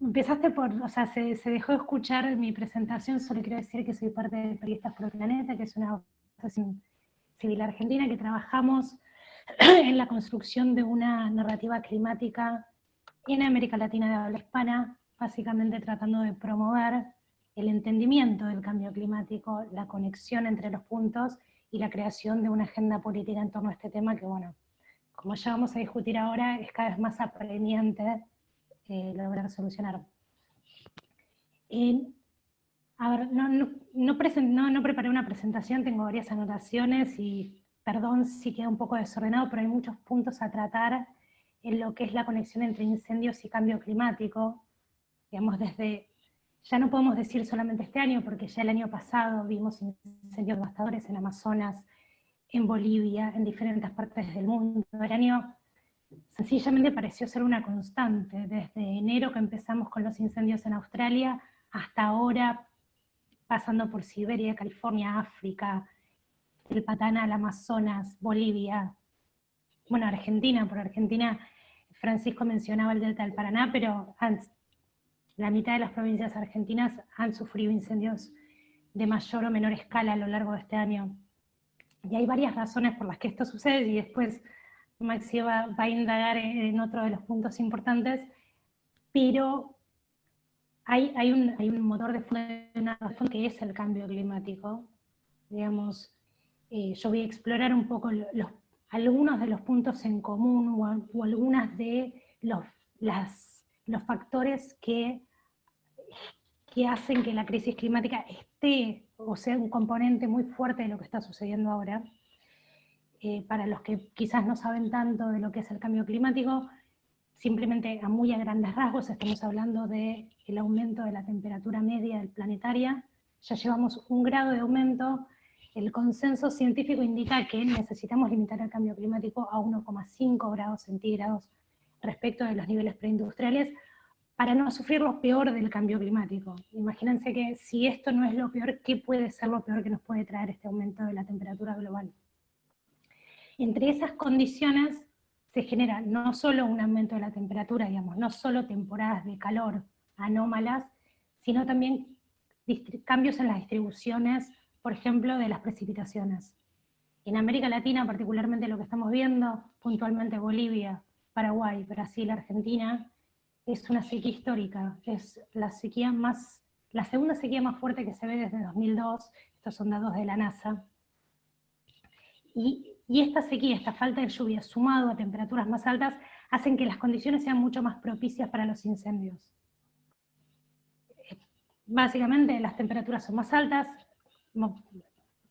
Empezaste por, o sea, se dejó de escuchar mi presentación, solo quiero decir que soy parte de Periodistas por el Planeta, que es una asociación civil argentina que trabajamos en la construcción de una narrativa climática en América Latina de habla hispana, básicamente tratando de promover el entendimiento del cambio climático, la conexión entre los puntos y la creación de una agenda política en torno a este tema que, bueno, como ya vamos a discutir ahora, es cada vez más apremiante lograr solucionar. A ver, no preparé una presentación, tengo varias anotaciones y perdón si queda un poco desordenado, pero hay muchos puntos a tratar en lo que es la conexión entre incendios y cambio climático. Digamos, ya no podemos decir solamente este año, porque ya el año pasado vimos incendios devastadores en Amazonas, en Bolivia, en diferentes partes del mundo. El año sencillamente pareció ser una constante, desde enero que empezamos con los incendios en Australia, hasta ahora, pasando por Siberia, California, África, el Pantanal, Amazonas, Bolivia, bueno, Argentina, por Argentina, Francisco mencionaba el Delta del Paraná, pero la mitad de las provincias argentinas han sufrido incendios de mayor o menor escala a lo largo de este año. Y hay varias razones por las que esto sucede, y después Maxi va a indagar en otro de los puntos importantes, pero hay un motor de fondo que es el cambio climático. Digamos, yo voy a explorar un poco algunos de los puntos en común o algunas de los factores que hacen que la crisis climática esté o sea un componente muy fuerte de lo que está sucediendo ahora. Para los que quizás no saben tanto de lo que es el cambio climático, simplemente muy a grandes rasgos estamos hablando del aumento de la temperatura media del planetaria. Ya llevamos 1 grado de aumento. El consenso científico indica que necesitamos limitar el cambio climático a 1,5 grados centígrados respecto de los niveles preindustriales para no sufrir lo peor del cambio climático. Imagínense que si esto no es lo peor, ¿qué puede ser lo peor que nos puede traer este aumento de la temperatura global? Entre esas condiciones se genera no solo un aumento de la temperatura, digamos, no solo temporadas de calor anómalas, sino también cambios en las distribuciones, por ejemplo, de las precipitaciones. En América Latina, particularmente lo que estamos viendo, puntualmente Bolivia, Paraguay, Brasil, Argentina, es una sequía histórica, es la segunda sequía más fuerte que se ve desde 2002, estos son datos de la NASA, y esta sequía, esta falta de lluvia, sumado a temperaturas más altas, hacen que las condiciones sean mucho más propicias para los incendios. Básicamente las temperaturas son más altas,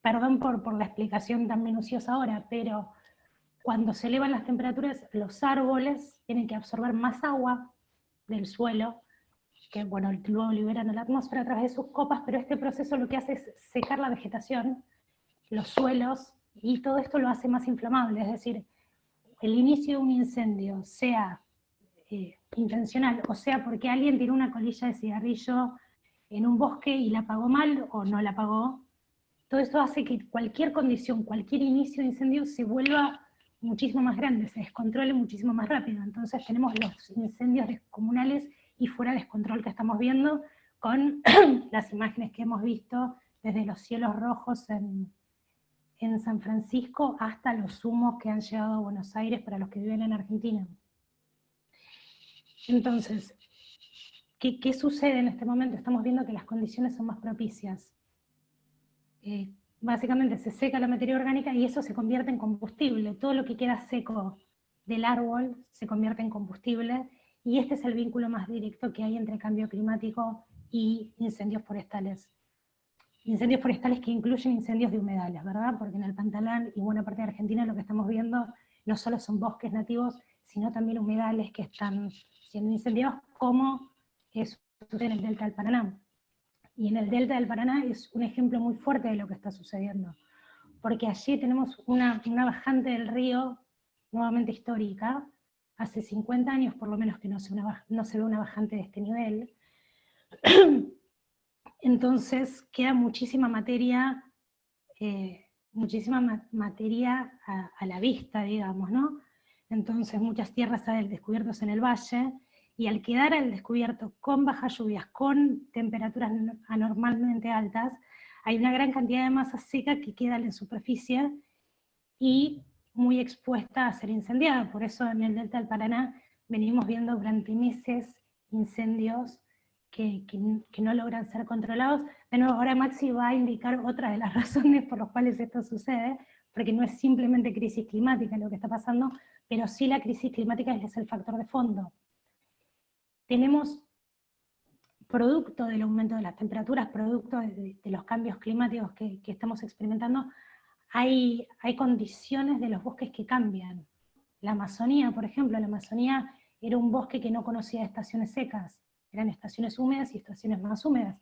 perdón por la explicación tan minuciosa ahora, pero cuando se elevan las temperaturas, los árboles tienen que absorber más agua del suelo, que bueno, luego liberan a la atmósfera a través de sus copas, pero este proceso lo que hace es secar la vegetación, los suelos, y todo esto lo hace más inflamable, es decir, el inicio de un incendio, sea intencional, o sea porque alguien tiró una colilla de cigarrillo en un bosque y la apagó mal o no la apagó, todo esto hace que cualquier condición, cualquier inicio de incendio se vuelva muchísimo más grande, se descontrole muchísimo más rápido. Entonces tenemos los incendios descomunales y fuera de descontrol que estamos viendo con las imágenes que hemos visto desde los cielos rojos en San Francisco hasta los humos que han llegado a Buenos Aires para los que viven en Argentina. Entonces, ¿qué sucede en este momento? Estamos viendo que las condiciones son más propicias. Básicamente se seca la materia orgánica y eso se convierte en combustible. Todo lo que queda seco del árbol se convierte en combustible, y este es el vínculo más directo que hay entre cambio climático y incendios forestales. Incendios forestales que incluyen incendios de humedales, ¿verdad? Porque en el Pantanal y buena parte de Argentina lo que estamos viendo no solo son bosques nativos, sino también humedales que están siendo incendiados, como sucede en el Delta del Paraná. Y en el Delta del Paraná es un ejemplo muy fuerte de lo que está sucediendo, porque allí tenemos una bajante del río nuevamente histórica, hace 50 años por lo menos que no se ve una bajante de este nivel. Entonces queda muchísima materia a la vista, digamos, ¿no? Entonces muchas tierras salen descubiertas en el valle, y al quedar al descubierto con bajas lluvias, con temperaturas anormalmente altas, hay una gran cantidad de masa seca que queda en la superficie y muy expuesta a ser incendiada. Por eso en el Delta del Paraná venimos viendo durante meses incendios que no logran ser controlados. De nuevo, ahora Maxi va a indicar otra de las razones por las cuales esto sucede, porque no es simplemente crisis climática lo que está pasando, pero sí la crisis climática es el factor de fondo. Tenemos, producto del aumento de las temperaturas, producto de los cambios climáticos que estamos experimentando, hay condiciones de los bosques que cambian. La Amazonía, por ejemplo, la Amazonía era un bosque que no conocía estaciones secas, eran estaciones húmedas y estaciones más húmedas.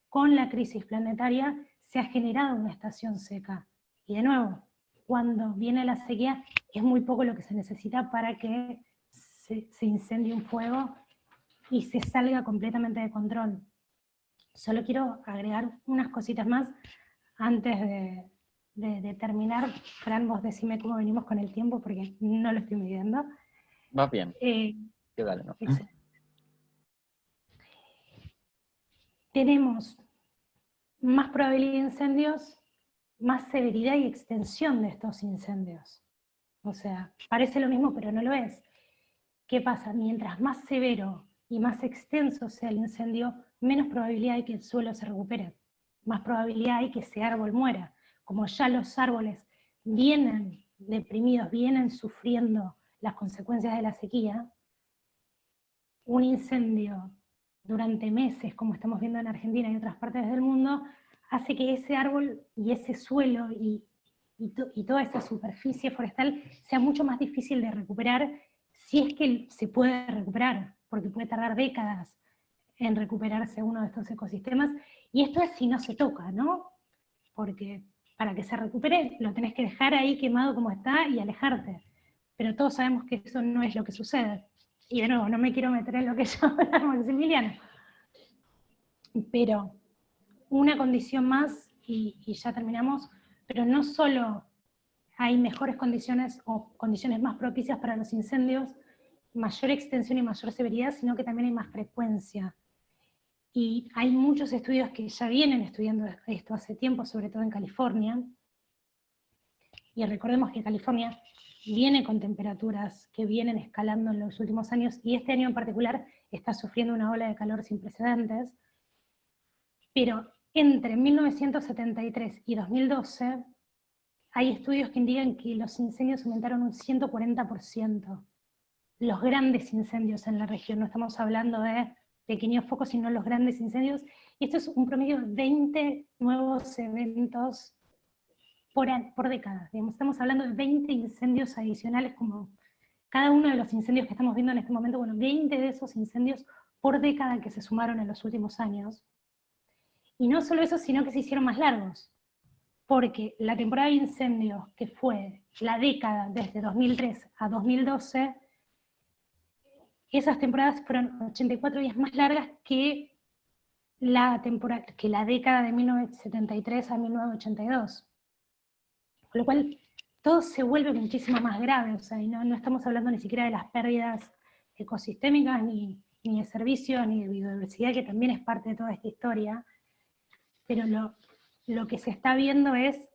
Con la crisis planetaria se ha generado una estación seca. Y de nuevo, cuando viene la sequía, es muy poco lo que se necesita para que se incendie un fuego y se salga completamente de control. Solo quiero agregar unas cositas más antes de terminar. Fran, vos decime cómo venimos con el tiempo, porque no lo estoy midiendo. Va bien. Dale, ¿no? Tenemos más probabilidad de incendios, más severidad y extensión de estos incendios. O sea, parece lo mismo, pero no lo es. ¿Qué pasa? Mientras más severo y más extenso sea el incendio, menos probabilidad hay que el suelo se recupere. Más probabilidad hay que ese árbol muera. Como ya los árboles vienen deprimidos, vienen sufriendo las consecuencias de la sequía, un incendio durante meses, como estamos viendo en Argentina y otras partes del mundo, hace que ese árbol y ese suelo y toda esa superficie forestal sea mucho más difícil de recuperar, si es que se puede recuperar, porque puede tardar décadas en recuperarse uno de estos ecosistemas, y esto es si no se toca, ¿no? Porque para que se recupere lo tenés que dejar ahí quemado como está y alejarte, pero todos sabemos que eso no es lo que sucede. Y de nuevo, no me quiero meter en lo que ya habla Maximiliano, pero una condición más, y ya terminamos, pero no solo hay mejores condiciones o condiciones más propicias para los incendios, mayor extensión y mayor severidad, sino que también hay más frecuencia. Y hay muchos estudios que ya vienen estudiando esto hace tiempo, sobre todo en California, y recordemos que California viene con temperaturas que vienen escalando en los últimos años, y este año en particular está sufriendo una ola de calor sin precedentes, pero entre 1973 y 2012 hay estudios que indican que los incendios aumentaron un 140%. Los grandes incendios en la región, no estamos hablando de pequeños focos, sino los grandes incendios, y esto es un promedio de 20 nuevos eventos por década. Digamos, estamos hablando de 20 incendios adicionales, como cada uno de los incendios que estamos viendo en este momento, bueno, 20 de esos incendios por década que se sumaron en los últimos años. Y no solo eso, sino que se hicieron más largos, porque la temporada de incendios, que fue la década desde 2003 a 2012, esas temporadas fueron 84 días más largas que la década de 1973 a 1982. Con lo cual, todo se vuelve muchísimo más grave, o sea, y no estamos hablando ni siquiera de las pérdidas ecosistémicas, ni de servicios, ni de biodiversidad, que también es parte de toda esta historia, pero lo que se está viendo es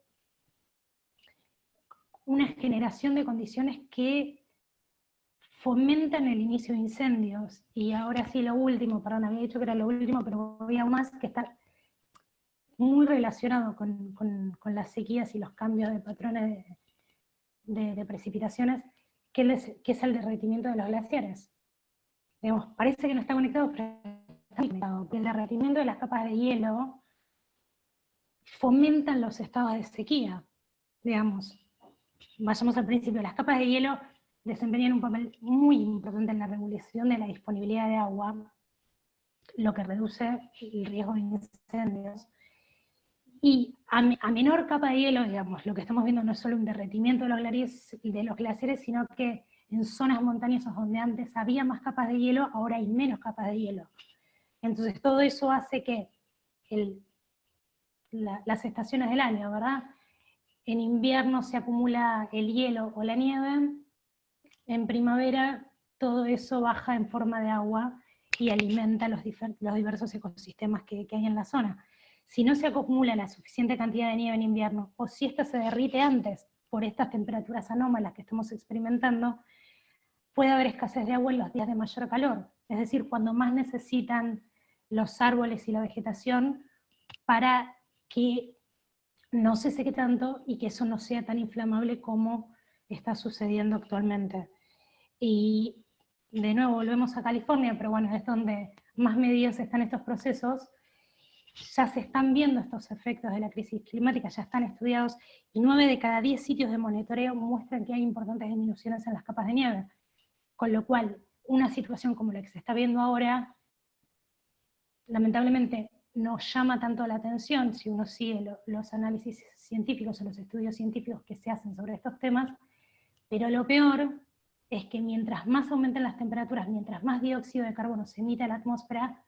una generación de condiciones que fomentan el inicio de incendios. Y ahora sí, lo último, perdón, había dicho que era lo último, pero voy a más, que está muy relacionado con las sequías y los cambios de patrones de precipitaciones, que es el derretimiento de los glaciares. Digamos, parece que no está conectado, pero está conectado. El derretimiento de las capas de hielo fomentan los estados de sequía. Digamos, vayamos al principio, las capas de hielo desempeñan un papel muy importante en la regulación de la disponibilidad de agua, lo que reduce el riesgo de incendios. Y a menor capa de hielo, digamos, lo que estamos viendo no es solo un derretimiento de los glaciares, sino que en zonas montañosas donde antes había más capas de hielo, ahora hay menos capas de hielo. Entonces todo eso hace que las estaciones del año, ¿verdad? En invierno se acumula el hielo o la nieve, en primavera todo eso baja en forma de agua y alimenta los diversos ecosistemas que hay en la zona. Si no se acumula la suficiente cantidad de nieve en invierno, o si esta se derrite antes por estas temperaturas anómalas que estamos experimentando, puede haber escasez de agua en los días de mayor calor, es decir, cuando más necesitan los árboles y la vegetación para que no se seque tanto y que eso no sea tan inflamable como está sucediendo actualmente. Y de nuevo volvemos a California, pero bueno, es donde más medidos están estos procesos. Ya se están viendo estos efectos de la crisis climática, ya están estudiados, y 9 de cada 10 sitios de monitoreo muestran que hay importantes disminuciones en las capas de nieve. Con lo cual, una situación como la que se está viendo ahora, lamentablemente no llama tanto la atención si uno sigue los análisis científicos o los estudios científicos que se hacen sobre estos temas, pero lo peor es que mientras más aumenten las temperaturas, mientras más dióxido de carbono se emite a la atmósfera,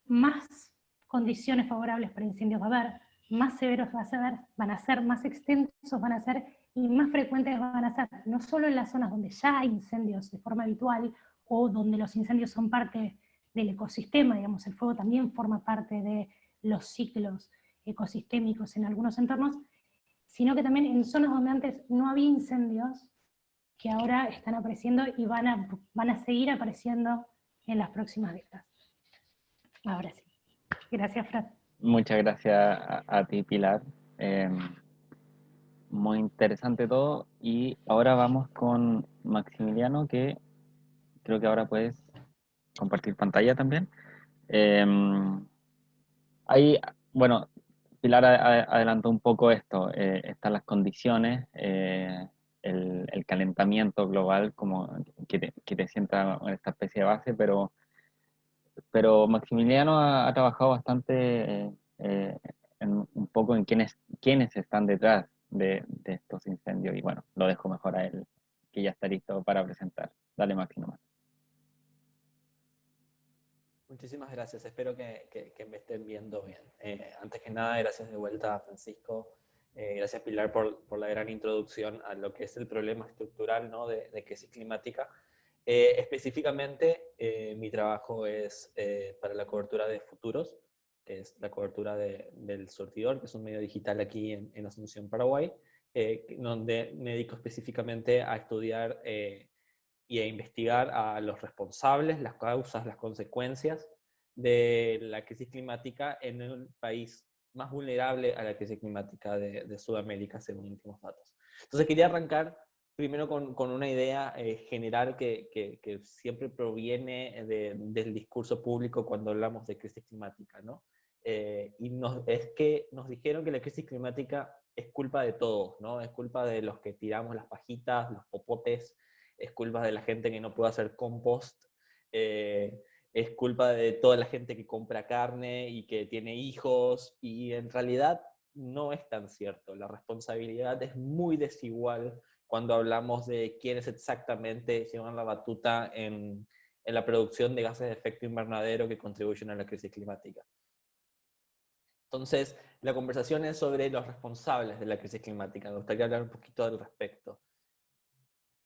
más condiciones favorables para incendios va a haber, más severos van a ser, más extensos van a ser y más frecuentes van a ser, no solo en las zonas donde ya hay incendios de forma habitual o donde los incendios son parte del ecosistema, digamos, el fuego también forma parte de los ciclos ecosistémicos en algunos entornos, sino que también en zonas donde antes no había incendios, que ahora están apareciendo y van a seguir apareciendo en las próximas décadas. Ahora sí. Gracias, Fran. Muchas gracias a ti, Pilar. Muy interesante todo. Y ahora vamos con Maximiliano, que creo que ahora puedes compartir pantalla también. Ahí, bueno, Pilar adelantó un poco esto. Están las condiciones, el calentamiento global, como que te sienta en esta especie de base, pero Maximiliano ha trabajado bastante un poco en quiénes están detrás de estos incendios, y bueno, lo dejo mejor a él, que ya está listo para presentar. Dale, Maximiliano. Muchísimas gracias, espero que me estén viendo bien. Antes que nada, gracias de vuelta a Francisco, gracias Pilar por la gran introducción a lo que es el problema estructural, ¿no?, de crisis climática. Específicamente, mi trabajo es para la cobertura de Futuros, que es la cobertura del Surtidor, que es un medio digital aquí en Asunción, Paraguay, donde me dedico específicamente a estudiar y a investigar a los responsables, las causas, las consecuencias de la crisis climática en el país más vulnerable a la crisis climática de Sudamérica, según últimos datos. Entonces quería arrancar primero con una idea general que siempre proviene del discurso público cuando hablamos de crisis climática, ¿no? Es que nos dijeron que la crisis climática es culpa de todos, ¿no? Es culpa de los que tiramos las pajitas, los popotes, es culpa de la gente que no puede hacer compost, es culpa de toda la gente que compra carne y que tiene hijos, y en realidad no es tan cierto. La responsabilidad es muy desigual cuando hablamos de quiénes exactamente llevan la batuta en la producción de gases de efecto invernadero que contribuyen a la crisis climática. Entonces, la conversación es sobre los responsables de la crisis climática. Me gustaría hablar un poquito al respecto.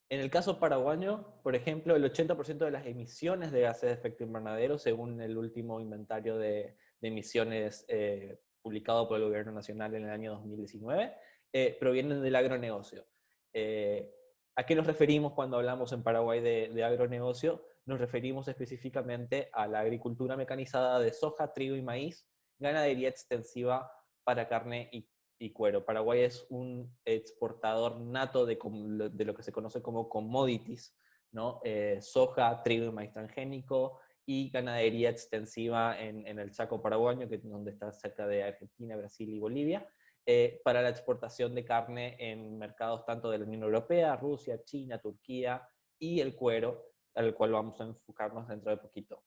En el caso paraguayo, por ejemplo, el 80% de las emisiones de gases de efecto invernadero, según el último inventario de emisiones publicado por el Gobierno Nacional en el año 2019, provienen del agronegocio. ¿A qué nos referimos cuando hablamos en Paraguay de agronegocio? Nos referimos específicamente a la agricultura mecanizada de soja, trigo y maíz, ganadería extensiva para carne y cuero. Paraguay es un exportador nato de lo que se conoce como commodities, ¿no? Soja, trigo y maíz transgénico, y ganadería extensiva en el Chaco paraguayo, que es donde está cerca de Argentina, Brasil y Bolivia, para la exportación de carne en mercados tanto de la Unión Europea, Rusia, China, Turquía, y el cuero, al cual vamos a enfocarnos dentro de poquito.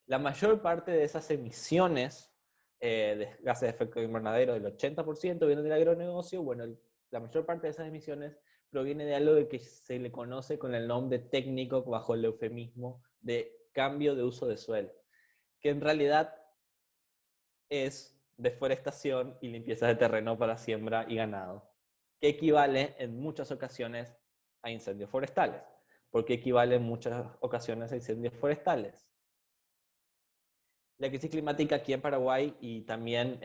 La mayor parte de esas emisiones de gases de efecto invernadero, del 80% vienen del agronegocio. Bueno, la mayor parte de esas emisiones proviene de algo que se le conoce con el nombre técnico bajo el eufemismo de cambio de uso de suelo, que en realidad es deforestación y limpieza de terreno para siembra y ganado, que equivale en muchas ocasiones a incendios forestales. Porque equivale en muchas ocasiones a incendios forestales. La crisis climática aquí en Paraguay, y también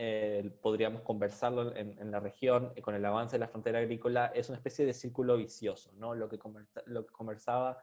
podríamos conversarlo en la región, con el avance de la frontera agrícola, es una especie de círculo vicioso, ¿no? Lo que conversaba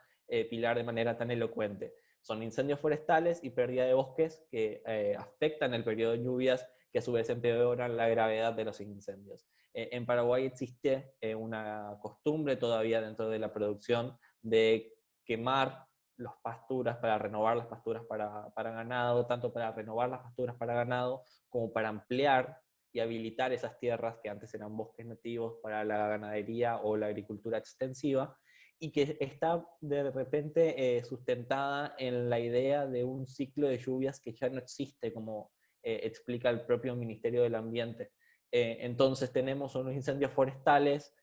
Pilar de manera tan elocuente. Son incendios forestales y pérdida de bosques que afectan el periodo de lluvias, que a su vez empeoran la gravedad de los incendios. En Paraguay existe una costumbre todavía dentro de la producción de quemar las pasturas, para renovar las pasturas para ganado, tanto para renovar las pasturas para ganado como para ampliar y habilitar esas tierras que antes eran bosques nativos para la ganadería o la agricultura extensiva, y que está de repente sustentada en la idea de un ciclo de lluvias que ya no existe, como explica el propio Ministerio del Ambiente. Entonces tenemos unos incendios forestales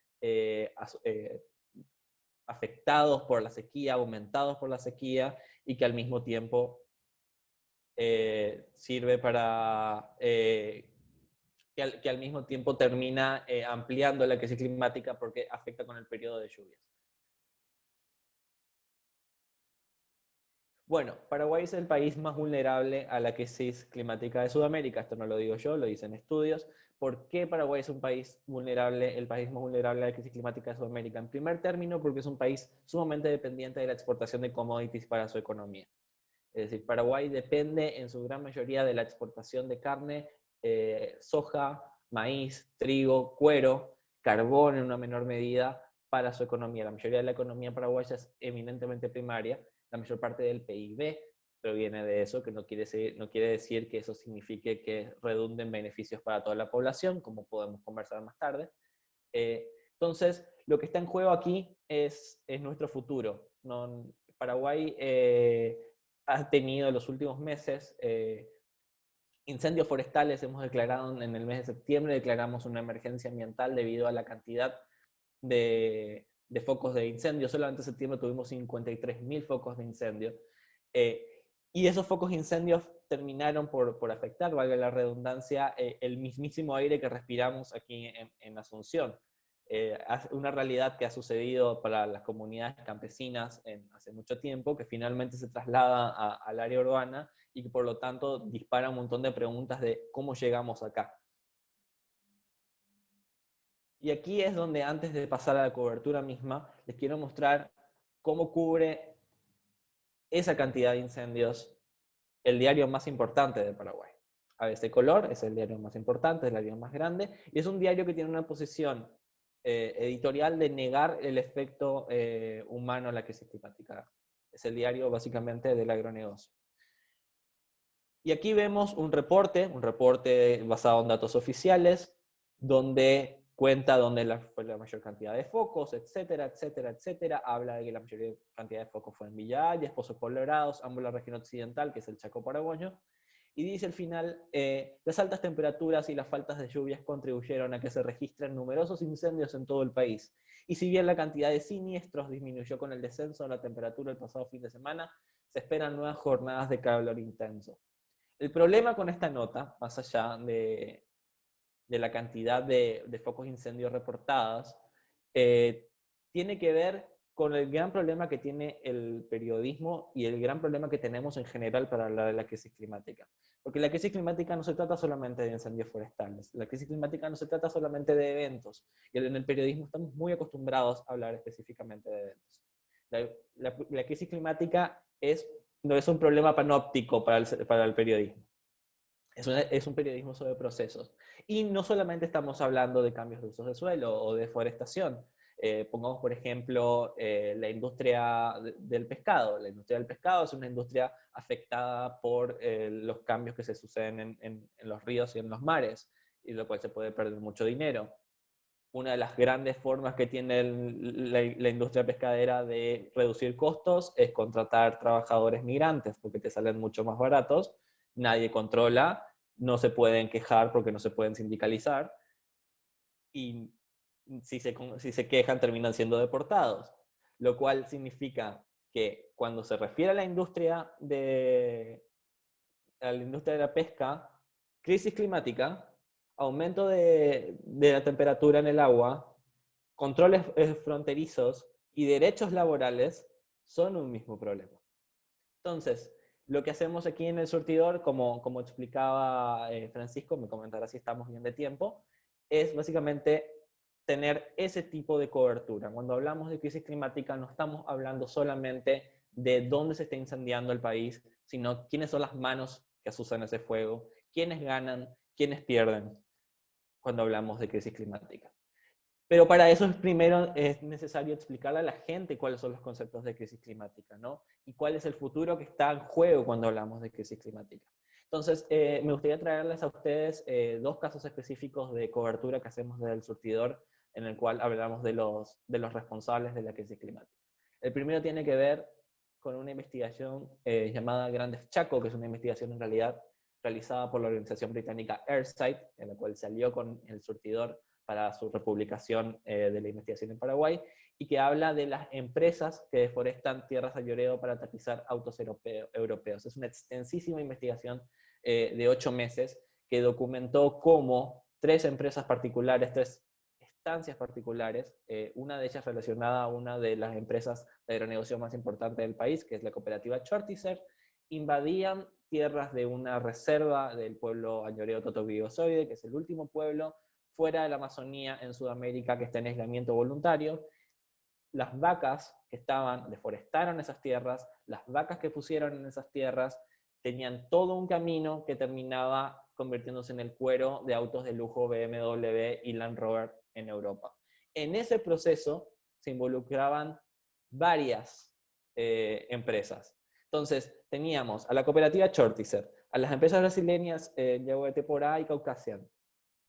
afectados por la sequía, aumentados por la sequía, y que al mismo tiempo sirve para, que al mismo tiempo termina ampliando la crisis climática porque afecta con el periodo de lluvias. Bueno, Paraguay es el país más vulnerable a la crisis climática de Sudamérica. Esto no lo digo yo, lo dicen estudios. ¿Por qué Paraguay es un país vulnerable, el país más vulnerable a la crisis climática de Sudamérica? En primer término, porque es un país sumamente dependiente de la exportación de commodities para su economía. Es decir, Paraguay depende en su gran mayoría de la exportación de carne, soja, maíz, trigo, cuero, carbón en una menor medida para su economía. La mayoría de la economía paraguaya es eminentemente primaria. La mayor parte del PIB proviene de eso, que no quiere decir que eso signifique que redunde en beneficios para toda la población, como podemos conversar más tarde. Entonces, lo que está en juego aquí es nuestro futuro. Paraguay ha tenido en los últimos meses incendios forestales. Hemos declarado en el mes de septiembre, declaramos una emergencia ambiental debido a la cantidad de focos de incendio. Solamente en septiembre tuvimos 53.000 focos de incendio. Y esos focos de incendios terminaron por afectar, valga la redundancia, el mismísimo aire que respiramos aquí en Asunción. Una realidad que ha sucedido para las comunidades campesinas hace mucho tiempo, que finalmente se traslada al área urbana y que por lo tanto dispara un montón de preguntas de cómo llegamos acá. Y aquí es donde, antes de pasar a la cobertura misma, les quiero mostrar cómo cubre esa cantidad de incendios el diario más importante de Paraguay. ABC Color es el diario más importante, es el diario más grande, y es un diario que tiene una posición editorial de negar el efecto humano a la crisis climática. Es el diario básicamente del agronegocio. Y aquí vemos un reporte basado en datos oficiales, donde cuenta dónde fue la mayor cantidad de focos, etcétera, etcétera, etcétera. Habla de que la mayor cantidad de focos fue en Villa Hayes, Pozos Colorados, ambos la región occidental, que es el Chaco paraguayo. Y dice al final, las altas temperaturas y las faltas de lluvias contribuyeron a que se registren numerosos incendios en todo el país. Y si bien la cantidad de siniestros disminuyó con el descenso de la temperatura el pasado fin de semana, se esperan nuevas jornadas de calor intenso. El problema con esta nota, más allá de la cantidad de focos de incendios reportados, tiene que ver con el gran problema que tiene el periodismo y el gran problema que tenemos en general para hablar de la crisis climática. Porque la crisis climática no se trata solamente de incendios forestales, la crisis climática no se trata solamente de eventos, y en el periodismo estamos muy acostumbrados a hablar específicamente de eventos. La crisis climática no es un problema panóptico para el periodismo. Es un periodismo sobre procesos. Y no solamente estamos hablando de cambios de usos de suelo o deforestación. Pongamos, por ejemplo, la industria del pescado. La industria del pescado es una industria afectada por los cambios que se suceden en los ríos y en los mares, y lo cual se puede perder mucho dinero. Una de las grandes formas que tiene la industria pescadera de reducir costos es contratar trabajadores migrantes, porque te salen mucho más baratos, nadie controla, no se pueden quejar porque no se pueden sindicalizar, y si se quejan terminan siendo deportados, lo cual significa que cuando se refiere a la industria de la pesca, crisis climática, aumento de la temperatura en el agua, controles fronterizos y derechos laborales son un mismo problema. Entonces, lo que hacemos aquí en el surtidor, como explicaba Francisco, me comentará si estamos bien de tiempo, es básicamente tener ese tipo de cobertura. Cuando hablamos de crisis climática, no estamos hablando solamente de dónde se está incendiando el país, sino quiénes son las manos que asusan ese fuego, quiénes ganan, quiénes pierden cuando hablamos de crisis climática. Pero para eso primero es necesario explicarle a la gente cuáles son los conceptos de crisis climática, ¿no? Y cuál es el futuro que está en juego cuando hablamos de crisis climática. Entonces, me gustaría traerles a ustedes dos casos específicos de cobertura que hacemos desde el surtidor, en el cual hablamos de los responsables de la crisis climática. El primero tiene que ver con una investigación llamada Grandes Chaco, que es una investigación en realidad realizada por la organización británica Earthsight, en la cual salió con el surtidor para su republicación de la investigación en Paraguay, y que habla de las empresas que deforestan tierras de lloreo para tapizar autos europeos. Es una extensísima investigación de 8 meses que documentó cómo 3 empresas particulares, 3 estancias particulares, una de ellas relacionada a una de las empresas de agronegocio más importantes del país, que es la cooperativa Chortizer, invadían tierras de una reserva del pueblo añoreo Totovigozoide, que es el último pueblo fuera de la Amazonía en Sudamérica que está en aislamiento voluntario. Las vacas que deforestaron esas tierras, las vacas que pusieron en esas tierras, tenían todo un camino que terminaba convirtiéndose en el cuero de autos de lujo BMW y Land Rover en Europa. En ese proceso se involucraban varias empresas. Entonces, teníamos a la cooperativa Chortizer, a las empresas brasileñas Yaguateporá y Caucasian.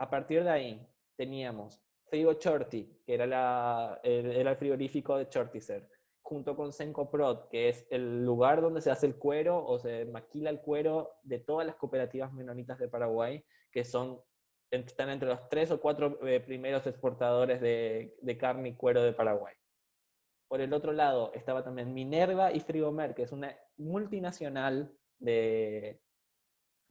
A partir de ahí teníamos Frigo Chorti, que era el frigorífico de Chortizer, junto con Sencoprod, que es el lugar donde se hace el cuero o se maquila el cuero de todas las cooperativas menonitas de Paraguay, que están entre los 3 o 4 primeros exportadores de carne y cuero de Paraguay. Por el otro lado estaba también Minerva y Frigomer, que es una multinacional de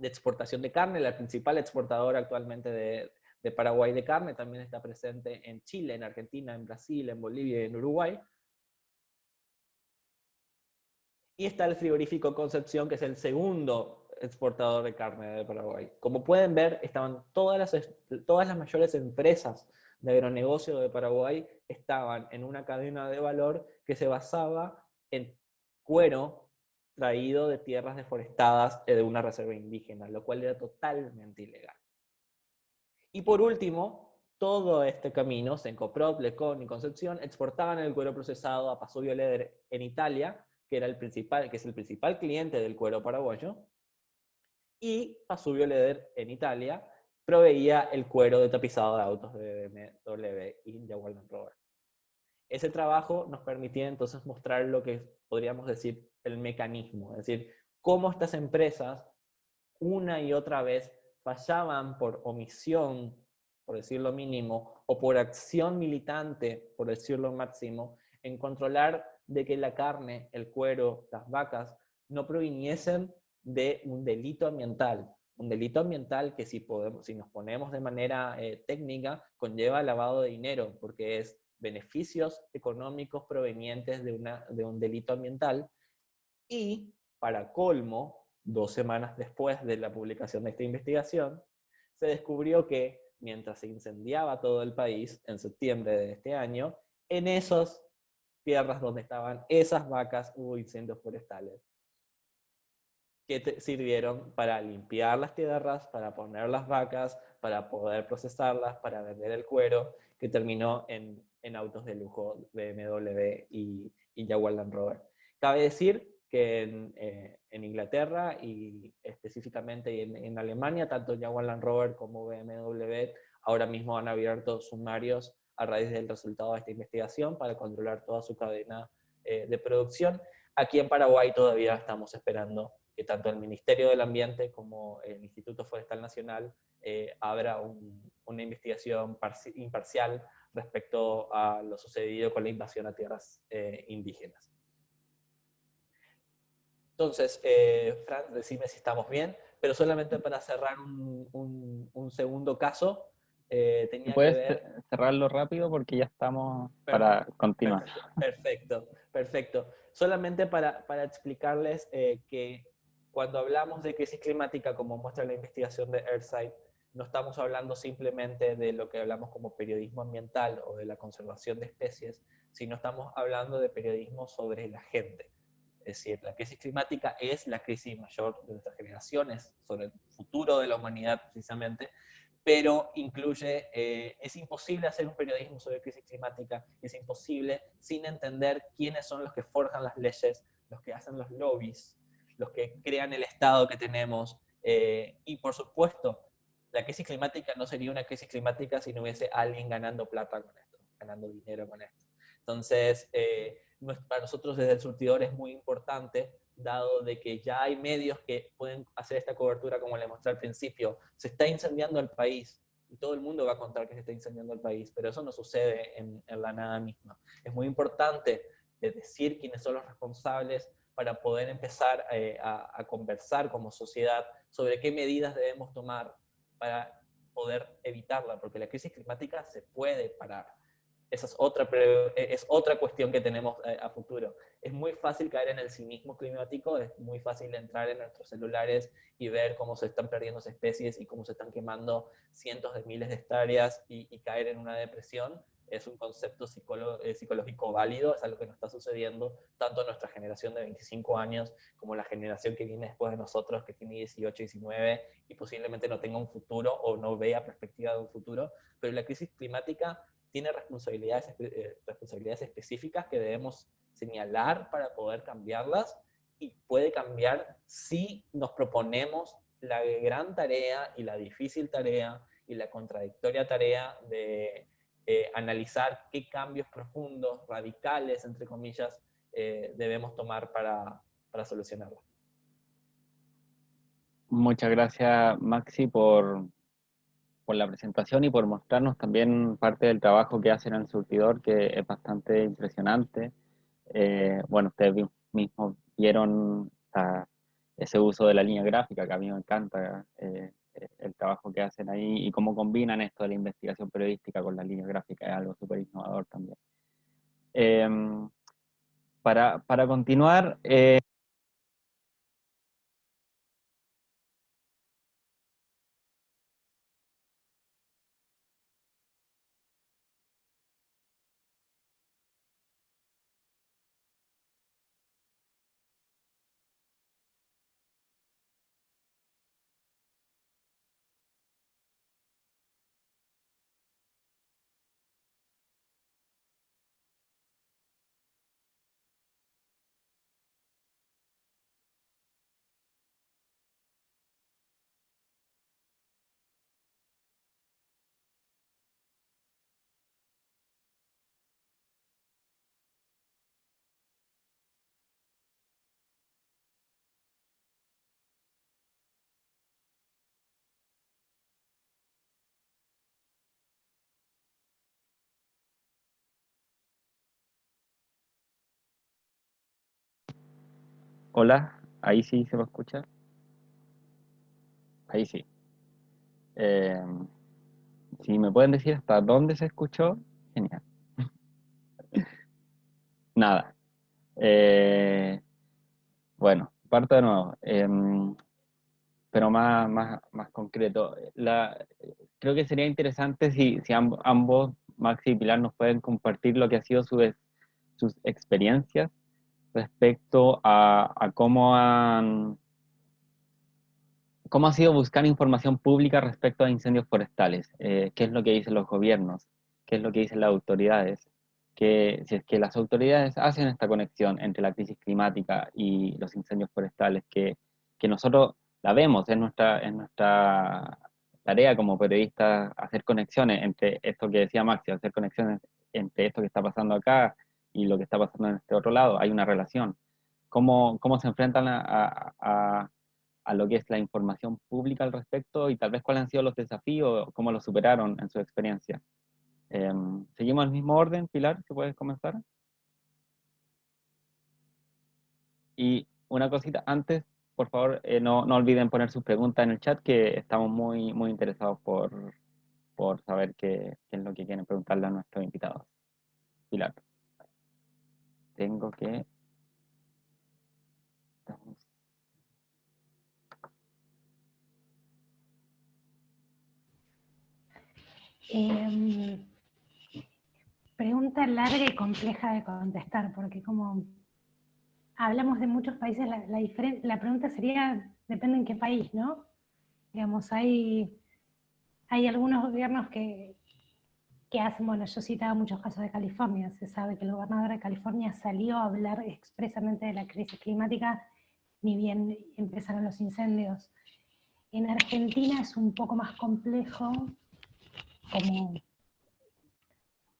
exportación de carne, la principal exportadora actualmente de Paraguay de carne, también está presente en Chile, en Argentina, en Brasil, en Bolivia y en Uruguay. Y está el frigorífico Concepción, que es el segundo exportador de carne de Paraguay. Como pueden ver, estaban todas las mayores empresas de agronegocio de Paraguay estaban en una cadena de valor que se basaba en cuero traído de tierras deforestadas de una reserva indígena, lo cual era totalmente ilegal. Y por último, todo este camino, Sencoprod, Lecon y Concepción, exportaban el cuero procesado a Pasubio Leder en Italia, que es el principal cliente del cuero paraguayo, y Pasubio Leder en Italia proveía el cuero de tapizado de autos de BMW y Jaguar Land Rover. Ese trabajo nos permitía entonces mostrar lo que podríamos decir el mecanismo, es decir, cómo estas empresas una y otra vez fallaban por omisión, por decirlo mínimo, o por acción militante, por decirlo máximo, en controlar de que la carne, el cuero, las vacas, no proviniesen de un delito ambiental. Un delito ambiental que si nos ponemos de manera técnica, conlleva lavado de dinero, porque es beneficios económicos provenientes de un delito ambiental. Y, para colmo, 2 semanas después de la publicación de esta investigación, se descubrió que mientras se incendiaba todo el país en septiembre de este año, en esas tierras donde estaban esas vacas hubo incendios forestales que sirvieron para limpiar las tierras, para poner las vacas, para poder procesarlas, para vender el cuero, que terminó en autos de lujo BMW y Jaguar Land Rover. Cabe decir que en Inglaterra y específicamente en Alemania, tanto Jaguar Land Rover como BMW ahora mismo han abierto sumarios a raíz del resultado de esta investigación para controlar toda su cadena de producción. Aquí en Paraguay todavía estamos esperando que tanto el Ministerio del Ambiente como el Instituto Forestal Nacional abra una investigación imparcial respecto a lo sucedido con la invasión a tierras indígenas. Entonces, Fran, decime si estamos bien, pero solamente para cerrar un segundo caso, Si tenía que puedes ver... cerrarlo rápido porque ya estamos Per- para continuar. Perfecto, perfecto. Solamente para explicarles que cuando hablamos de crisis climática, como muestra la investigación de Earthsight, no estamos hablando simplemente de lo que hablamos como periodismo ambiental o de la conservación de especies, sino estamos hablando de periodismo sobre la gente. Es decir, la crisis climática es la crisis mayor de nuestras generaciones, sobre el futuro de la humanidad precisamente, pero incluye, es imposible hacer un periodismo sobre crisis climática, es imposible sin entender quiénes son los que forjan las leyes, los que hacen los lobbies, los que crean el Estado que tenemos, y por supuesto, la crisis climática no sería una crisis climática si no hubiese alguien ganando plata con esto, ganando dinero con esto. Entonces, para nosotros desde el surtidor es muy importante, dado de que ya hay medios que pueden hacer esta cobertura, como le mostré al principio. Se está incendiando el país, y todo el mundo va a contar que se está incendiando el país, pero eso no sucede en la nada misma. Es muy importante decir quiénes son los responsables para poder empezar a conversar como sociedad sobre qué medidas debemos tomar para poder evitarla, porque la crisis climática se puede parar. Esa es otra cuestión que tenemos a futuro. Es muy fácil caer en el cinismo climático, es muy fácil entrar en nuestros celulares y ver cómo se están perdiendo especies y cómo se están quemando cientos de miles de hectáreas y caer en una depresión. Es un concepto psicológico válido, es algo que nos está sucediendo tanto a nuestra generación de 25 años como la generación que viene después de nosotros, que tiene 18, 19 y posiblemente no tenga un futuro o no vea perspectiva de un futuro. Pero la crisis climática tiene responsabilidades específicas que debemos señalar para poder cambiarlas, y puede cambiar si nos proponemos la gran tarea y la difícil tarea y la contradictoria tarea de analizar qué cambios profundos, radicales, entre comillas, debemos tomar para solucionarlo. Muchas gracias, Maxi, por la presentación y por mostrarnos también parte del trabajo que hacen en el surtidor, que es bastante impresionante. Bueno, ustedes mismos vieron ese uso de la línea gráfica, que a mí me encanta, el trabajo que hacen ahí y cómo combinan esto de la investigación periodística con la línea gráfica, es algo súper innovador también. Eh, para continuar, hola, ahí sí se va a escuchar. Ahí sí. Eh, si me pueden decir hasta dónde se escuchó, genial. Nada. Eh, bueno, parto de nuevo. Pero más concreto. Creo que sería interesante si ambos, Maxi y Pilar, nos pueden compartir lo que ha sido sus experiencias respecto a cómo ha sido buscar información pública respecto a incendios forestales. ¿Qué es lo que dicen los gobiernos? ¿Qué es lo que dicen las autoridades? Que si es que las autoridades hacen esta conexión entre la crisis climática y los incendios forestales, que nosotros la vemos, es nuestra tarea como periodistas hacer conexiones entre esto que decía Maxi, hacer conexiones entre esto que está pasando acá y lo que está pasando en este otro lado. Hay una relación. ¿Cómo se enfrentan a lo que es la información pública al respecto y tal vez cuáles han sido los desafíos, cómo los superaron en su experiencia? ¿Seguimos el mismo orden, Pilar, si puedes comenzar? Y una cosita antes, por favor, no olviden poner sus preguntas en el chat, que estamos muy interesados por saber qué es lo que quieren preguntarle a nuestros invitados. Pilar, tengo que... Pregunta larga y compleja de contestar, porque como hablamos de muchos países, la pregunta sería, depende en qué país, ¿no? Digamos, hay algunos gobiernos que hacen, bueno, yo citaba muchos casos de California, se sabe que el gobernador de California salió a hablar expresamente de la crisis climática, ni bien empezaron los incendios. En Argentina es un poco más complejo,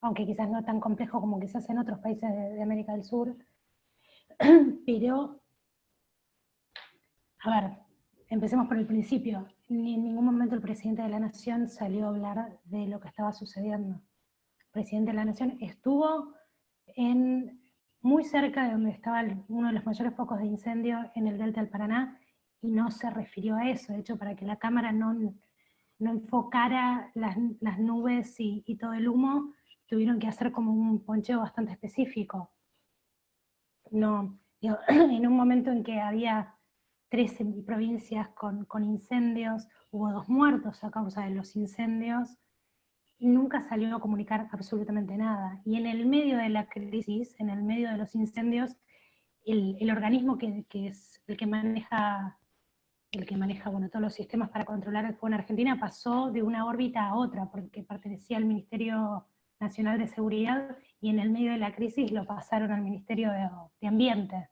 aunque quizás no tan complejo como quizás en otros países de América del Sur, pero, a ver, empecemos por el principio. Ni en ningún momento el presidente de la Nación salió a hablar de lo que estaba sucediendo. El presidente de la Nación estuvo muy cerca de donde estaba uno de los mayores focos de incendio en el delta del Paraná, y no se refirió a eso. De hecho, para que la cámara no enfocara las nubes y todo el humo, tuvieron que hacer como un poncheo bastante específico. No, digo, en un momento en que había 13 provincias con incendios, hubo 2 muertos a causa de los incendios, nunca salió a comunicar absolutamente nada. Y en el medio de la crisis, en el medio de los incendios, el organismo que es el que maneja bueno, todos los sistemas para controlar el fuego en Argentina pasó de una órbita a otra, porque pertenecía al Ministerio Nacional de Seguridad, y en el medio de la crisis lo pasaron al Ministerio de Ambiente.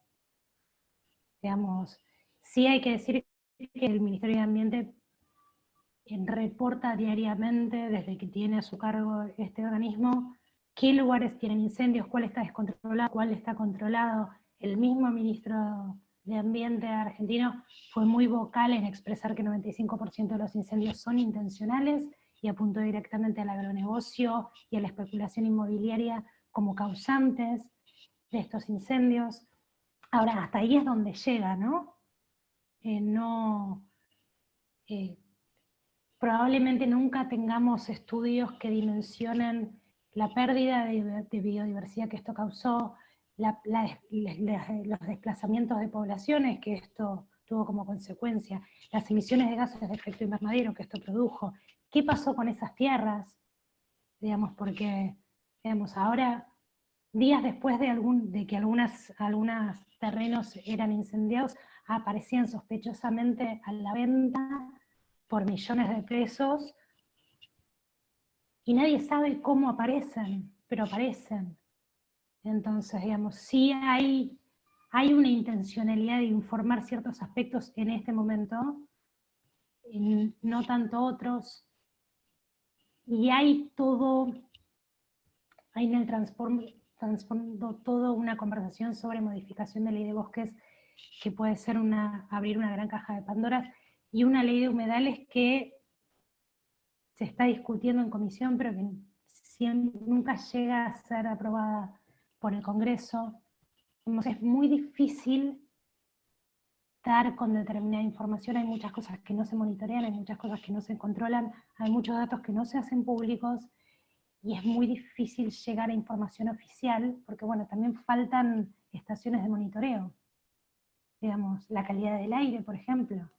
Digamos, sí hay que decir que el Ministerio de Ambiente reporta diariamente, desde que tiene a su cargo este organismo, qué lugares tienen incendios, cuál está descontrolado, cuál está controlado. El mismo ministro de Ambiente argentino fue muy vocal en expresar que el 95% de los incendios son intencionales, y apuntó directamente al agronegocio y a la especulación inmobiliaria como causantes de estos incendios. Ahora, hasta ahí es donde llega, ¿no? Probablemente nunca tengamos estudios que dimensionen la pérdida de biodiversidad que esto causó, los desplazamientos de poblaciones que esto tuvo como consecuencia, las emisiones de gases de efecto invernadero que esto produjo. ¿Qué pasó con esas tierras? Digamos, porque, digamos, ahora, días después de que algunos terrenos eran incendiados, aparecían sospechosamente a la venta por millones de pesos, y nadie sabe cómo aparecen, pero aparecen. Entonces, digamos, sí hay una intencionalidad de informar ciertos aspectos en este momento, no tanto otros, y hay en el trasfondo toda una conversación sobre modificación de ley de bosques, que puede ser abrir una gran caja de Pandora, y una ley de humedales que se está discutiendo en comisión, pero que nunca llega a ser aprobada por el Congreso. Es muy difícil dar con determinada información, hay muchas cosas que no se monitorean, hay muchas cosas que no se controlan, hay muchos datos que no se hacen públicos, y es muy difícil llegar a información oficial, porque bueno, también faltan estaciones de monitoreo. Digamos, la calidad del aire, por ejemplo.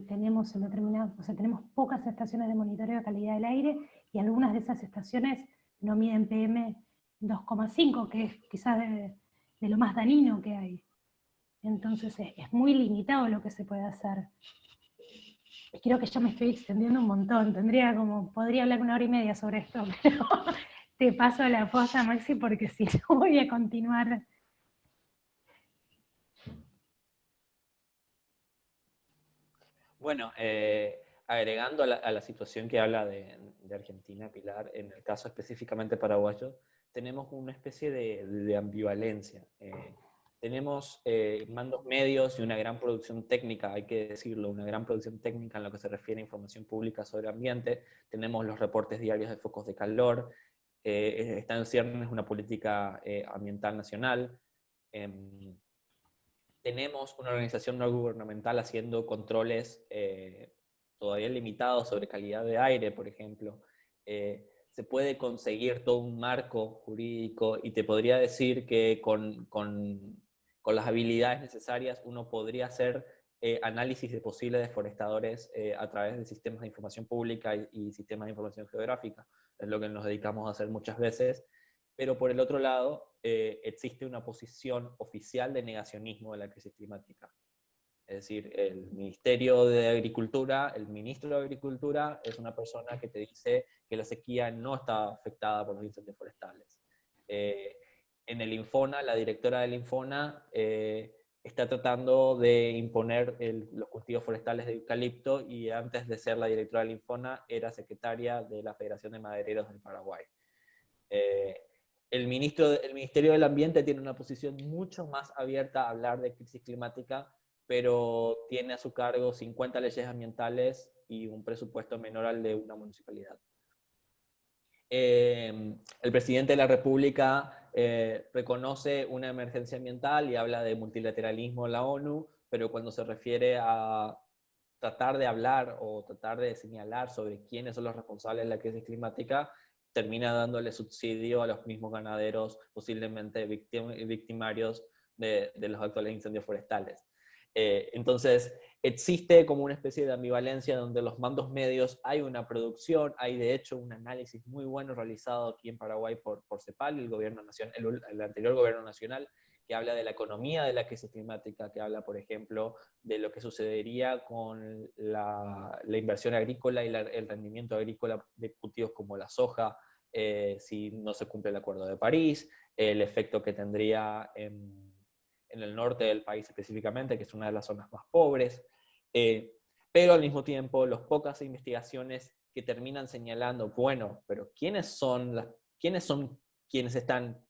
Tenemos tenemos pocas estaciones de monitoreo de calidad del aire, y algunas de esas estaciones no miden PM 2,5, que es quizás de lo más dañino que hay. Entonces es muy limitado lo que se puede hacer. Creo que yo me estoy extendiendo un montón, podría hablar 1 hora y media sobre esto, pero te paso la posta, Maxi, porque si no voy a continuar. Bueno, agregando a la situación que habla de Argentina, Pilar, en el caso específicamente paraguayo, tenemos una especie de ambivalencia. Tenemos mandos medios y una gran producción técnica, hay que decirlo, una gran producción técnica en lo que se refiere a información pública sobre ambiente. Tenemos los reportes diarios de focos de calor, está en ciernes una política ambiental nacional. Tenemos una organización no gubernamental haciendo controles todavía limitado sobre calidad de aire, por ejemplo, se puede conseguir todo un marco jurídico y te podría decir que con las habilidades necesarias uno podría hacer análisis de posibles deforestadores a través de sistemas de información pública y sistemas de información geográfica. Es lo que nos dedicamos a hacer muchas veces. Pero por el otro lado, existe una posición oficial de negacionismo de la crisis climática. Es decir, el Ministerio de Agricultura, el ministro de Agricultura es una persona que te dice que la sequía no está afectada por los incendios forestales. En el Infona, la directora del Infona está tratando de imponer los cultivos forestales de eucalipto y antes de ser la directora del Infona era secretaria de la Federación de Madereros del Paraguay. El Ministerio del Ambiente tiene una posición mucho más abierta a hablar de crisis climática, pero tiene a su cargo 50 leyes ambientales y un presupuesto menor al de una municipalidad. El presidente de la República reconoce una emergencia ambiental y habla de multilateralismo en la ONU, pero cuando se refiere a tratar de hablar o tratar de señalar sobre quiénes son los responsables de la crisis climática, termina dándole subsidio a los mismos ganaderos, posiblemente victimarios de los actuales incendios forestales. Entonces, existe como una especie de ambivalencia donde los mandos medios hay una producción, hay de hecho un análisis muy bueno realizado aquí en Paraguay por CEPAL, el anterior gobierno nacional, que habla de la economía de la crisis climática, que habla, por ejemplo, de lo que sucedería con la inversión agrícola y el rendimiento agrícola de cultivos como la soja, si no se cumple el Acuerdo de París, el efecto que tendría en el norte del país específicamente, que es una de las zonas más pobres, pero al mismo tiempo las pocas investigaciones que terminan señalando, bueno, pero ¿quiénes son quienes están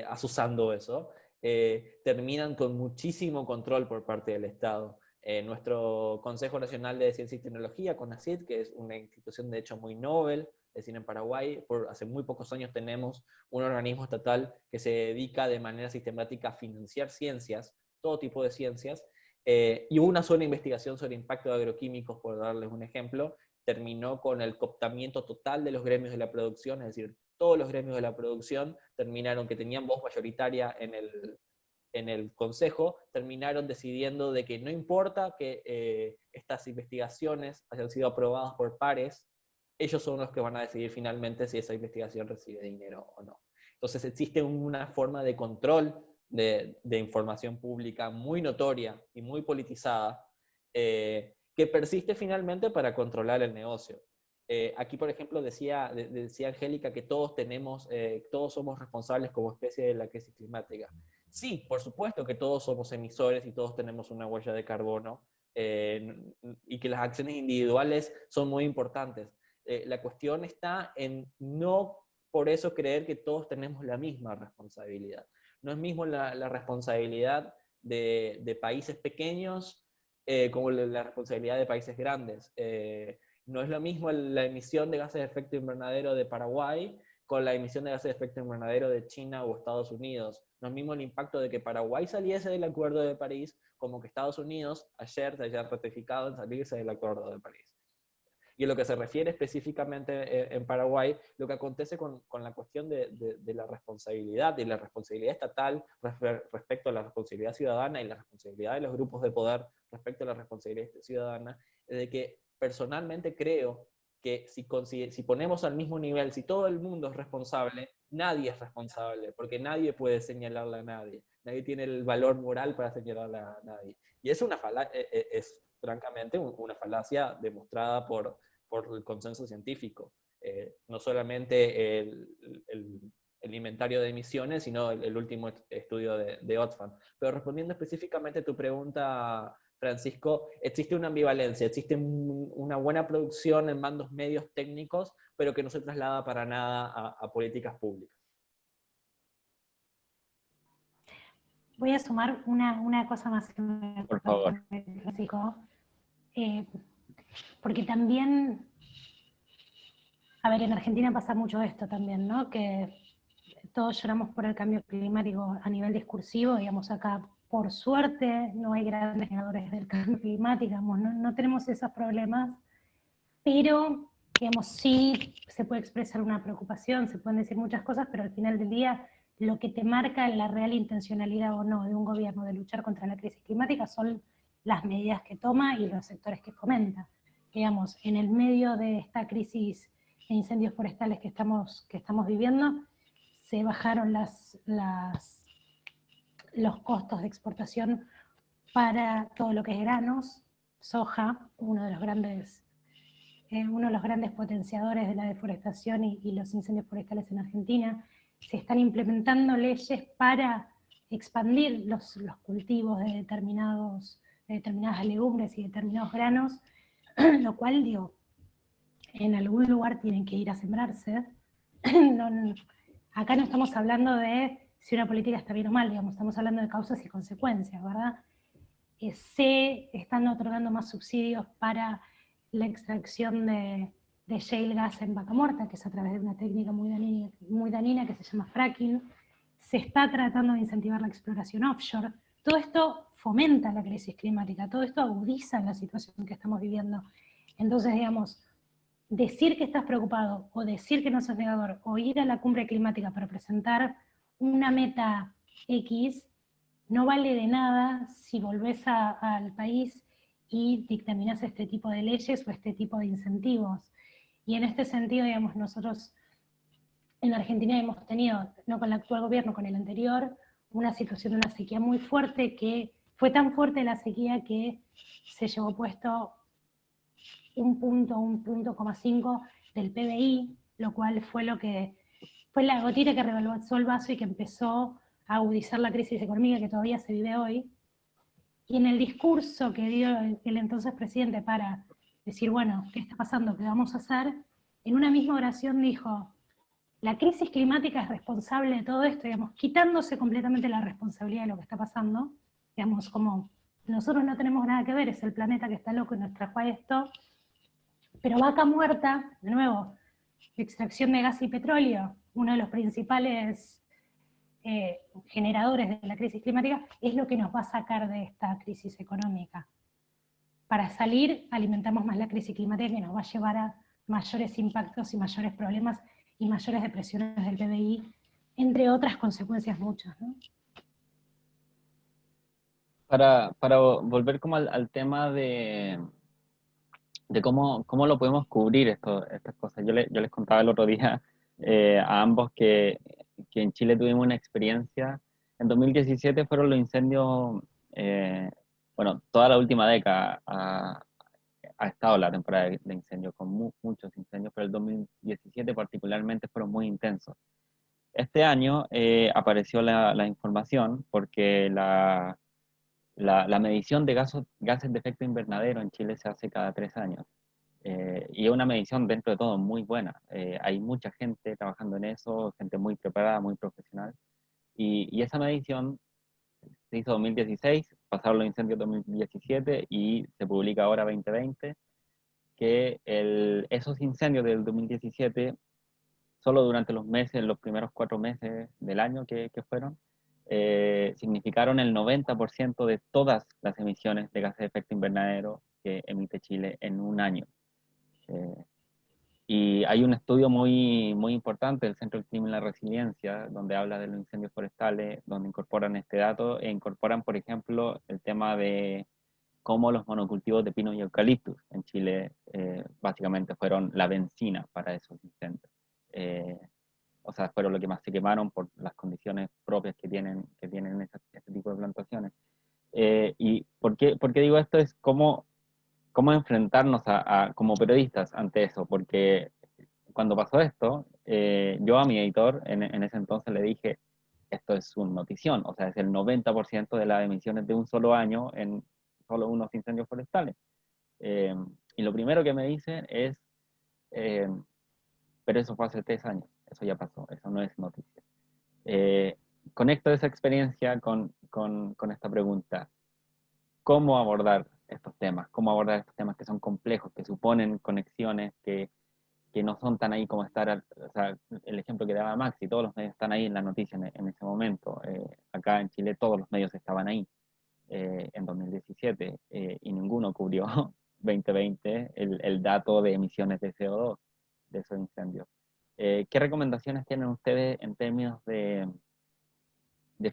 azuzando eso? Terminan con muchísimo control por parte del Estado. Nuestro Consejo Nacional de Ciencia y Tecnología, CONACYT, que es una institución de hecho muy novel, es decir, en Paraguay, hace muy pocos años tenemos un organismo estatal que se dedica de manera sistemática a financiar ciencias, todo tipo de ciencias, y una sola investigación sobre impacto de agroquímicos, por darles un ejemplo, terminó con el cooptamiento total de los gremios de la producción, es decir, todos los gremios de la producción terminaron, que tenían voz mayoritaria en el Consejo, terminaron decidiendo de que no importa que estas investigaciones hayan sido aprobadas por pares, ellos son los que van a decidir finalmente si esa investigación recibe dinero o no. Entonces existe una forma de control de información pública muy notoria y muy politizada que persiste finalmente para controlar el negocio. Aquí, por ejemplo, decía Angélica que todos somos responsables como especie de la crisis climática. Sí, por supuesto que todos somos emisores y todos tenemos una huella de carbono y que las acciones individuales son muy importantes. La cuestión está en no por eso creer que todos tenemos la misma responsabilidad. No es mismo la responsabilidad de países pequeños como la responsabilidad de países grandes. No es lo mismo la emisión de gases de efecto invernadero de Paraguay con la emisión de gases de efecto invernadero de China o Estados Unidos. No es lo mismo el impacto de que Paraguay saliese del Acuerdo de París como que Estados Unidos ayer se haya ratificado en salirse del Acuerdo de París. Y en lo que se refiere específicamente en Paraguay, lo que acontece con la cuestión de la responsabilidad estatal respecto a la responsabilidad ciudadana y la responsabilidad de los grupos de poder respecto a la responsabilidad ciudadana, es de que personalmente creo que si ponemos al mismo nivel, si todo el mundo es responsable, nadie es responsable, porque nadie puede señalarle a nadie. Nadie tiene el valor moral para señalarle a nadie. Y es francamente una falacia demostrada por el consenso científico. No solamente el inventario de emisiones, sino el último estudio de Oxfam. Pero respondiendo específicamente a tu pregunta, Francisco, existe una ambivalencia, existe una buena producción en mandos medios técnicos, pero que no se traslada para nada a políticas públicas. Voy a sumar una cosa más. Por favor. Francisco. Porque también, a ver, en Argentina pasa mucho esto también, ¿no? Que todos lloramos por el cambio climático a nivel discursivo, digamos, acá por suerte no hay grandes generadores del cambio climático, digamos, no tenemos esos problemas pero, digamos, sí se puede expresar una preocupación, se pueden decir muchas cosas, pero al final del día lo que te marca la real intencionalidad o no de un gobierno de luchar contra la crisis climática son las medidas que toma y los sectores que fomenta. Digamos, en el medio de esta crisis de incendios forestales que estamos viviendo, se bajaron los costos de exportación para todo lo que es granos, soja, uno de los grandes potenciadores de la deforestación y los incendios forestales en Argentina. Se están implementando leyes para expandir los cultivos de determinadas legumbres y determinados granos, lo cual, digo, en algún lugar tienen que ir a sembrarse. Acá no estamos hablando de si una política está bien o mal, digamos, estamos hablando de causas y consecuencias, ¿verdad? Se están otorgando más subsidios para la extracción de shale gas en Vaca Muerta, que es a través de una técnica muy dañina que se llama fracking. Se está tratando de incentivar la exploración offshore. Todo esto fomenta la crisis climática, todo esto agudiza la situación que estamos viviendo. Entonces, digamos, decir que estás preocupado, o decir que no sos negador, o ir a la cumbre climática para presentar una meta X, no vale de nada si volvés al país y dictaminás este tipo de leyes o este tipo de incentivos. Y en este sentido, digamos, nosotros en Argentina hemos tenido, no con el actual gobierno, con el anterior, una situación de una sequía muy fuerte, que fue tan fuerte la sequía que se llevó puesto un punto, 5 del PBI, lo cual fue la gotita que rebalsó el vaso y que empezó a agudizar la crisis económica que todavía se vive hoy. Y en el discurso que dio el entonces presidente para decir, bueno, ¿qué está pasando? ¿Qué vamos a hacer? En una misma oración dijo, la crisis climática es responsable de todo esto, digamos, quitándose completamente la responsabilidad de lo que está pasando, digamos, como nosotros no tenemos nada que ver, es el planeta que está loco y nos trajo a esto, pero Vaca Muerta, de nuevo, extracción de gas y petróleo, uno de los principales generadores de la crisis climática, es lo que nos va a sacar de esta crisis económica. Para salir, alimentamos más la crisis climática, que nos va a llevar a mayores impactos y mayores problemas y mayores depresiones del PBI, entre otras consecuencias muchas, ¿no? Para volver como al tema de cómo lo podemos cubrir estas cosas. Yo les contaba el otro día a ambos que en Chile tuvimos una experiencia. En 2017 fueron los incendios, bueno, toda la última década ha estado la temporada de incendios, con muchos incendios, pero el 2017 particularmente fueron muy intensos. Este año apareció la información porque la medición de gases de efecto invernadero en Chile se hace cada 3 años. Y es una medición dentro de todo muy buena. Hay mucha gente trabajando en eso, gente muy preparada, muy profesional. Y esa medición se hizo en 2016, pasaron los incendios 2017 y se publica ahora 2020, que esos incendios del 2017, solo durante los primeros 4 meses del año que fueron, significaron el 90% de todas las emisiones de gases de efecto invernadero que emite Chile en un año. Y hay un estudio muy importante del Centro del Clima y la Resiliencia, donde habla de los incendios forestales, donde incorporan este dato e incorporan, por ejemplo, el tema de cómo los monocultivos de pino y eucaliptus en Chile básicamente fueron la benzina para esos incendios. O sea, fueron lo que más se quemaron por las condiciones propias que tienen este tipo de plantaciones. ¿Y por qué digo esto? Es cómo enfrentarnos como periodistas ante eso, porque cuando pasó esto, yo a mi editor en ese entonces le dije, esto es una notición, o sea, es el 90% de las emisiones de un solo año en solo unos incendios forestales. Y lo primero que me dicen es, eh, pero eso fue hace 3 años, eso ya pasó, eso no es noticia. Conecto esa experiencia con esta pregunta. ¿Cómo abordar estos temas? ¿Cómo abordar estos temas que son complejos, que suponen conexiones, que no son tan ahí como estar, o sea, el ejemplo que daba Maxi, todos los medios están ahí en la noticia en ese momento. Acá en Chile todos los medios estaban ahí en 2017 y ninguno cubrió 2020 el dato de emisiones de CO2 de esos incendios. ¿Qué recomendaciones tienen ustedes en términos de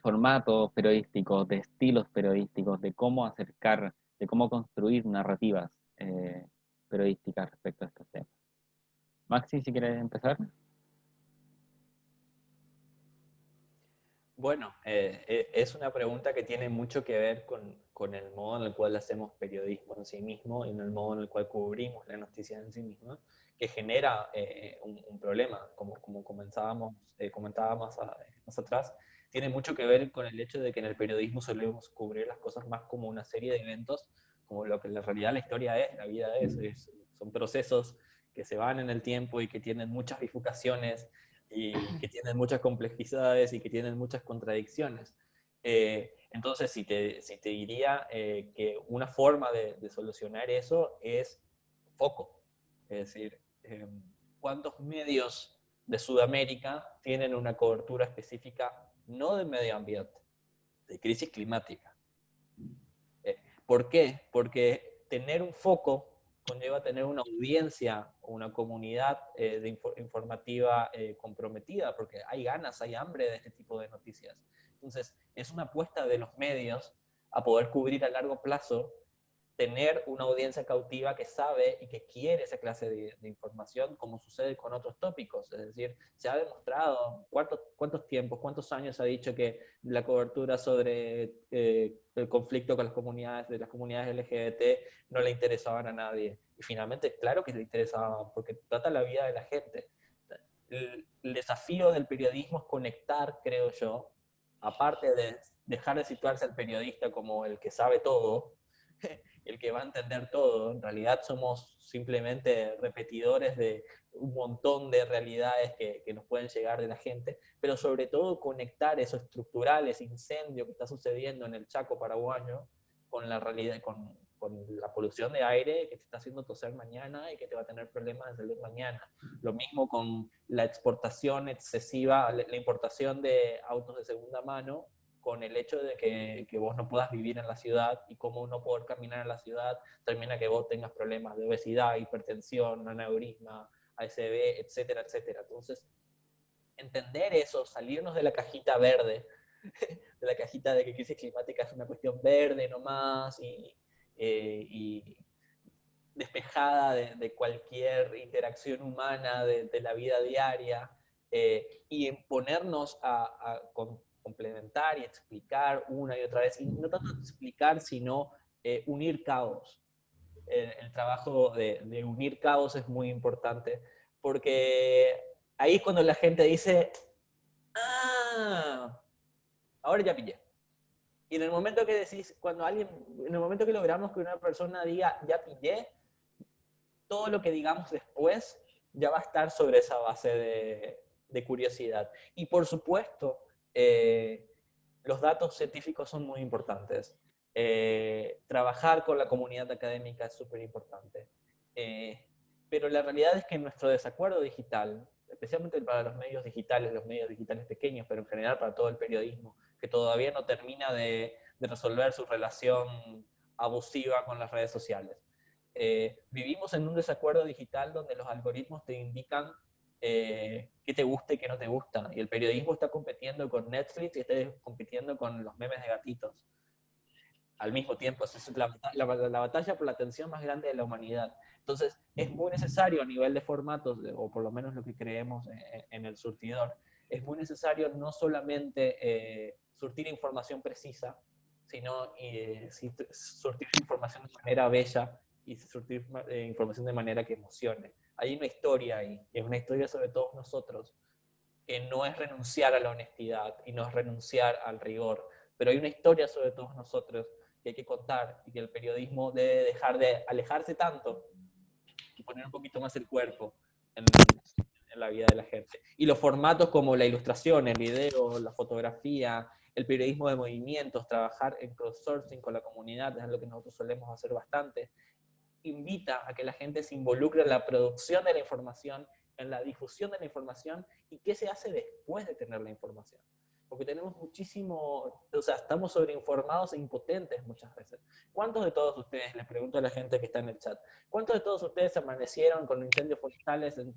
formatos periodísticos, de estilos periodísticos, de cómo acercar, de cómo construir narrativas periodísticas respecto a estos temas? Maxi, si quieres empezar. Bueno, es una pregunta que tiene mucho que ver con el modo en el cual hacemos periodismo en sí mismo y en el modo en el cual cubrimos la noticia en sí misma, que genera un problema, como comentábamos más atrás. Tiene mucho que ver con el hecho de que en el periodismo solemos cubrir las cosas más como una serie de eventos, como lo que en realidad la historia es, la vida son procesos que se van en el tiempo y que tienen muchas bifurcaciones y que tienen muchas complejidades y que tienen muchas contradicciones. Entonces, si te diría que una forma de solucionar eso es foco. Es decir, ¿cuántos medios de Sudamérica tienen una cobertura específica no de medio ambiente, de crisis climática? ¿Por qué? Porque tener un foco conlleva tener una audiencia o una comunidad informativa comprometida, porque hay ganas, hay hambre de este tipo de noticias. Entonces, es una apuesta de los medios a poder cubrir a largo plazo, tener una audiencia cautiva que sabe y que quiere esa clase de información, como sucede con otros tópicos. Es decir, se ha demostrado cuántos años se ha dicho que la cobertura sobre el conflicto con las comunidades LGBT no le interesaban a nadie. Y finalmente, claro que le interesaban, porque trata la vida de la gente. El desafío del periodismo es conectar, creo yo, aparte de dejar de situarse al periodista como el que sabe todo, el que va a entender todo. En realidad somos simplemente repetidores de un montón de realidades que nos pueden llegar de la gente, pero sobre todo conectar eso estructural, ese incendio que está sucediendo en el Chaco paraguayo, con la realidad, con la polución de aire que te está haciendo toser mañana y que te va a tener problemas de salud mañana. Lo mismo con la exportación excesiva, la importación de autos de segunda mano, con el hecho de que vos no puedas vivir en la ciudad y cómo no poder caminar en la ciudad termina que vos tengas problemas de obesidad, hipertensión, aneurisma, ASB, etcétera, etcétera. Entonces, entender eso, salirnos de la cajita verde, de la cajita de que crisis climática es una cuestión verde nomás y despejada de cualquier interacción humana, de la vida diaria, y ponernos a complementar y explicar una y otra vez, y no tanto explicar, sino unir cabos. El trabajo de unir cabos es muy importante, porque ahí es cuando la gente dice, ah, ahora ya pillé. Y en el momento que decís, en el momento que logramos que una persona diga, ya pillé, todo lo que digamos después ya va a estar sobre esa base de curiosidad. Y por supuesto, los datos científicos son muy importantes. Trabajar con la comunidad académica es súper importante. Pero la realidad es que nuestro desacuerdo digital, especialmente para los medios digitales pequeños, pero en general para todo el periodismo, que todavía no termina de resolver su relación abusiva con las redes sociales. Vivimos en un desacuerdo digital donde los algoritmos te indican qué te gusta y qué no te gusta. Y el periodismo está compitiendo con Netflix y está compitiendo con los memes de gatitos. Al mismo tiempo, es la batalla por la atención más grande de la humanidad. Entonces, es muy necesario a nivel de formatos, o por lo menos lo que creemos en el surtidor, es muy necesario no solamente surtir información precisa, sino surtir información de manera bella y surtir información de manera que emocione. Hay una historia ahí, y es una historia sobre todos nosotros, que no es renunciar a la honestidad y no es renunciar al rigor, pero hay una historia sobre todos nosotros que hay que contar y que el periodismo debe dejar de alejarse tanto y poner un poquito más el cuerpo en la vida de la gente. Y los formatos como la ilustración, el video, la fotografía, el periodismo de movimientos, trabajar en crowdsourcing con la comunidad, es lo que nosotros solemos hacer bastante, invita a que la gente se involucre en la producción de la información, en la difusión de la información y qué se hace después de tener la información. porque tenemos muchísimo, o sea, estamos sobreinformados e impotentes muchas veces. ¿Cuántos de todos ustedes, les pregunto a la gente que está en el chat, cuántos de todos ustedes amanecieron con incendios forestales en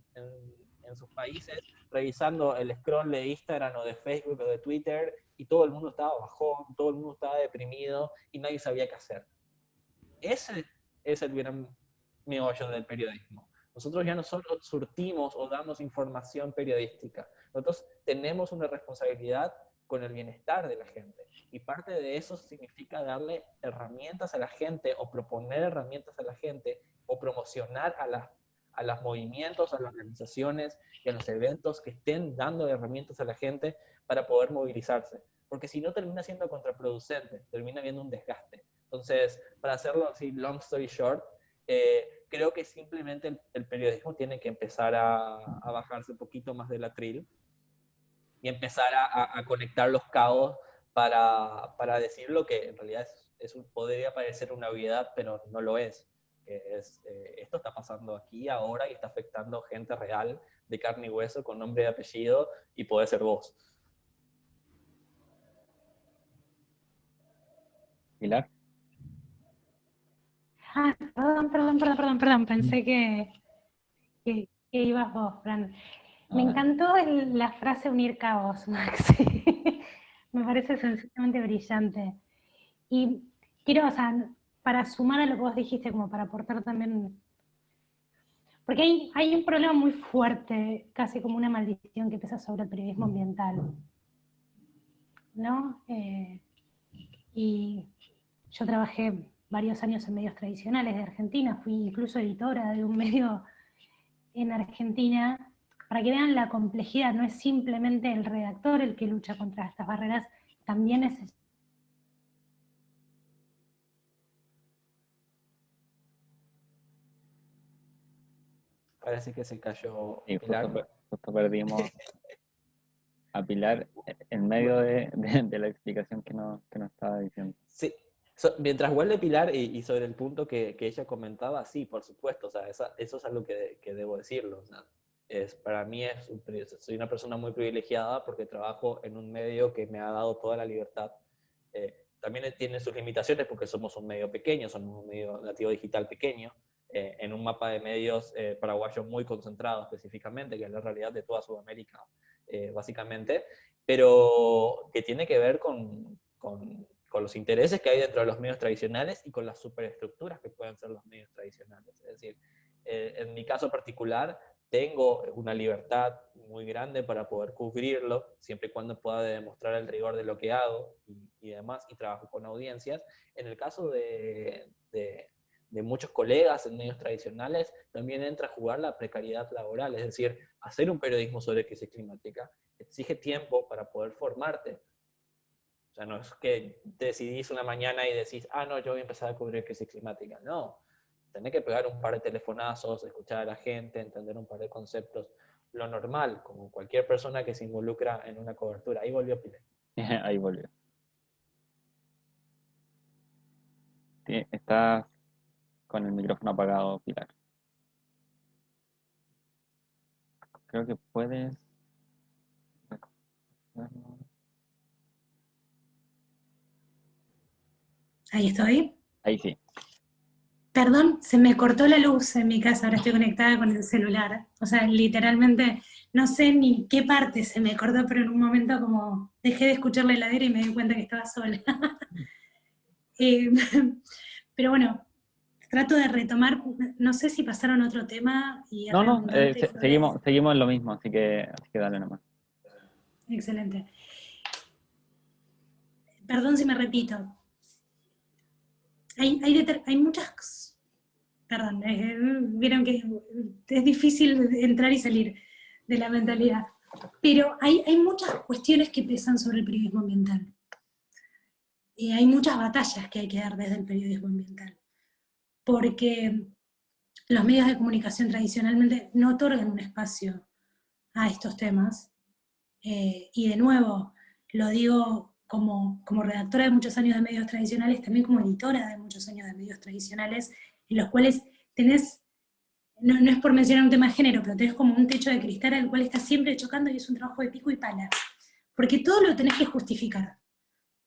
sus países, revisando el scroll de Instagram o de Facebook o de Twitter, y todo el mundo estaba bajón, todo el mundo estaba deprimido, y nadie sabía qué hacer? Ese es el gran meollo del periodismo. Nosotros ya no solo surtimos o damos información periodística, nosotros tenemos una responsabilidad con el bienestar de la gente. Y parte de eso significa darle herramientas a la gente, o proponer herramientas a la gente, o promocionar a los movimientos, a las organizaciones y a los eventos que estén dando herramientas a la gente para poder movilizarse. Porque si no, termina siendo contraproducente, termina habiendo un desgaste. Entonces, para hacerlo así, long story short, creo que simplemente el periodismo tiene que empezar a bajarse un poquito más del atril y empezar a conectar los cabos para decir lo que en realidad podría parecer una obviedad, pero no lo es. Esto está pasando aquí, ahora, y está afectando gente real, de carne y hueso, con nombre y apellido, y puede ser vos. Pilar. Ah, perdón. Pensé que ibas vos, Fran. Me encantó la frase unir cabos, Maxi. Me parece sencillamente brillante. Y quiero, o sea, para sumar a lo que vos dijiste, como para aportar también, porque hay un problema muy fuerte, casi como una maldición que pesa sobre el periodismo ambiental, ¿no? Y yo trabajé varios años en medios tradicionales de Argentina, fui incluso editora de un medio en Argentina, para que vean la complejidad. No es simplemente el redactor el que lucha contra estas barreras, también es... Parece que se cayó Sí, Pilar. justo perdimos a Pilar en medio de la explicación que nos estaba diciendo. Sí, mientras vuelve Pilar, y sobre el punto que ella comentaba, sí, por supuesto, o sea, eso es algo que debo decirlo. O sea, para mí soy una persona muy privilegiada porque trabajo en un medio que me ha dado toda la libertad. También tiene sus limitaciones porque somos un medio pequeño, somos un medio nativo digital pequeño, en un mapa de medios paraguayos muy concentrado específicamente, que es la realidad de toda Sudamérica, básicamente, pero que tiene que ver con los intereses que hay dentro de los medios tradicionales y con las superestructuras que pueden ser los medios tradicionales. Es decir, en mi caso particular, tengo una libertad muy grande para poder cubrirlo, siempre y cuando pueda demostrar el rigor de lo que hago y demás, y trabajo con audiencias. En el caso de muchos colegas en medios tradicionales, también entra a jugar la precariedad laboral, es decir, hacer un periodismo sobre crisis climática exige tiempo para poder formarte. O sea, no es que decidís una mañana y decís, no, yo voy a empezar a cubrir crisis climática. No, tenés que pegar un par de telefonazos, escuchar a la gente, entender un par de conceptos. Lo normal, como cualquier persona que se involucra en una cobertura. Ahí volvió Pilar. Ahí volvió. Sí, estás con el micrófono apagado, Pilar. Creo que puedes... Ahí estoy. Ahí sí. Perdón, se me cortó la luz en mi casa, ahora estoy conectada con el celular. O sea, literalmente, no sé ni qué parte se me cortó, pero en un momento como dejé de escuchar la heladera y me di cuenta que estaba sola. Pero bueno, trato de retomar, no sé si pasaron a otro tema. Y No, seguimos en lo mismo, así que dale nomás. Excelente. Perdón si me repito. Hay muchas... Perdón, vieron que es difícil entrar y salir de la mentalidad. Pero hay muchas cuestiones que pesan sobre el periodismo ambiental. Y hay muchas batallas que hay que dar desde el periodismo ambiental. Porque los medios de comunicación tradicionalmente no otorgan un espacio a estos temas. Y de nuevo, lo digo como redactora de muchos años de medios tradicionales, también como editora de muchos años de medios tradicionales, en los cuales tenés, no es por mencionar un tema de género, pero tenés como un techo de cristal al cual estás siempre chocando y es un trabajo de pico y pala. porque todo lo tenés que justificar.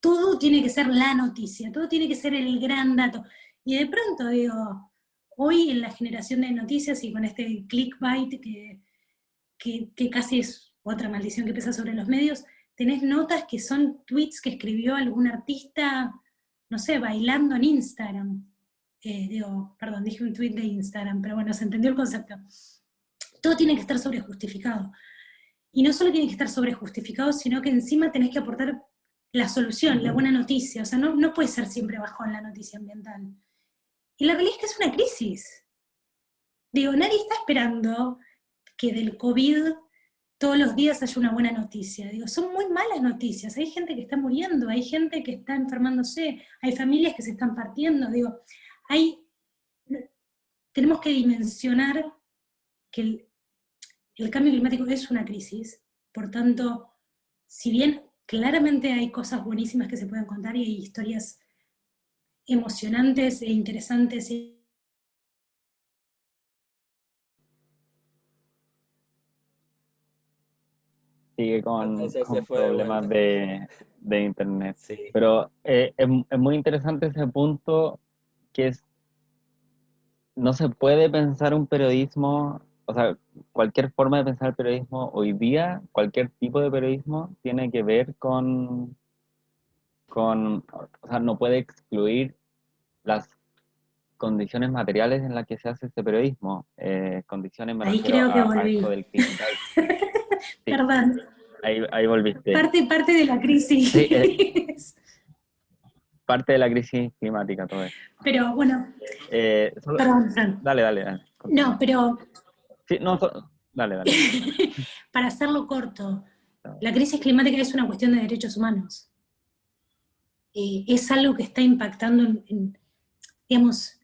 Todo tiene que ser la noticia, todo tiene que ser el gran dato. Y de pronto, digo, hoy en la generación de noticias y con este clickbait que casi es otra maldición que pesa sobre los medios, tenés notas que son tweets que escribió algún artista, no sé, bailando en Instagram. Perdón, dije un tweet de Instagram, pero bueno, se entendió el concepto. Todo tiene que estar sobrejustificado. Y no solo tiene que estar sobrejustificado, sino que encima tenés que aportar la solución, la buena noticia. O sea, no puede ser siempre bajón la noticia ambiental. Y la realidad es que es una crisis. Digo, nadie está esperando que del COVID todos los días haya una buena noticia. Digo, son muy malas noticias. Hay gente que está muriendo, hay gente que está enfermándose, hay familias que se están partiendo. Digo, tenemos que dimensionar que el cambio climático es una crisis. Por tanto, si bien claramente hay cosas buenísimas que se pueden contar y hay historias emocionantes e interesantes. Sigue con Se fue problemas de internet. Sí. Pero es muy interesante ese punto, que es, no se puede pensar un periodismo, o sea, cualquier forma de pensar el periodismo hoy día, cualquier tipo de periodismo tiene que ver o sea, no puede excluir las condiciones materiales en las que se hace este periodismo. Condiciones, me Ahí refiero creo que a volví. esto del clickbait. Sí, Perdón. ahí volviste. Parte de la crisis. Sí, parte de la crisis climática, todo esto. Pero bueno, perdón, Fran. Dale. No, pero Sí, no, dale. para hacerlo corto, la crisis climática es una cuestión de derechos humanos. Es algo que está impactando digamos,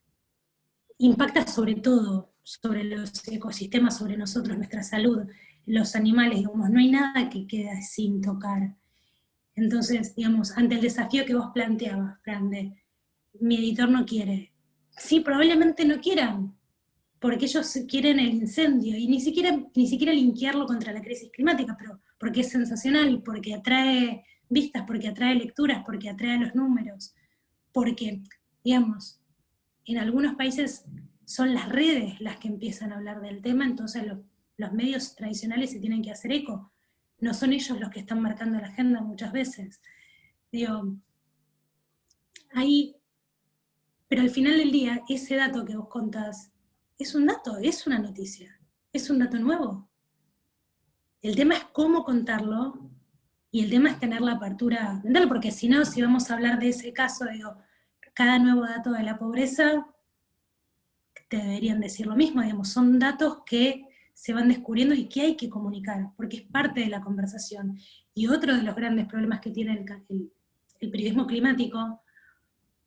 impacta sobre todo, sobre los ecosistemas, sobre nosotros, nuestra salud, los animales, digamos, no hay nada que quede sin tocar. Entonces, digamos, ante el desafío que vos planteabas, Fran, de mi editor no quiere, sí, probablemente no quieran, porque ellos quieren el incendio, y ni siquiera linkearlo contra la crisis climática, pero porque es sensacional, porque atrae vistas, porque atrae lecturas, porque atrae los números, porque, digamos, en algunos países son las redes las que empiezan a hablar del tema, entonces los medios tradicionales se tienen que hacer eco, no son ellos los que están marcando la agenda muchas veces. Digo, pero al final del día, ese dato que vos contás, es un dato, es una noticia, es un dato nuevo. El tema es cómo contarlo, y el tema es tener la apertura mental, porque si no, si vamos a hablar de ese caso, digo, cada nuevo dato de la pobreza, te deberían decir lo mismo, digamos, son datos que se van descubriendo y que hay que comunicar, porque es parte de la conversación. Y otro de los grandes problemas que tiene el periodismo climático,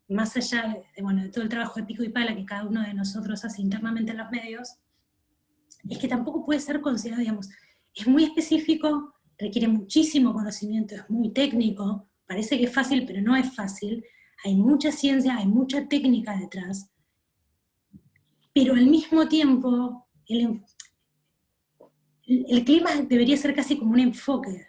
más allá de todo el trabajo de pico y pala que cada uno de nosotros hace internamente en los medios, es que tampoco puede ser considerado, digamos, es muy específico, requiere muchísimo conocimiento, es muy técnico, parece que es fácil, pero no es fácil, hay mucha ciencia, hay mucha técnica detrás, pero al mismo tiempo el clima debería ser casi como un enfoque.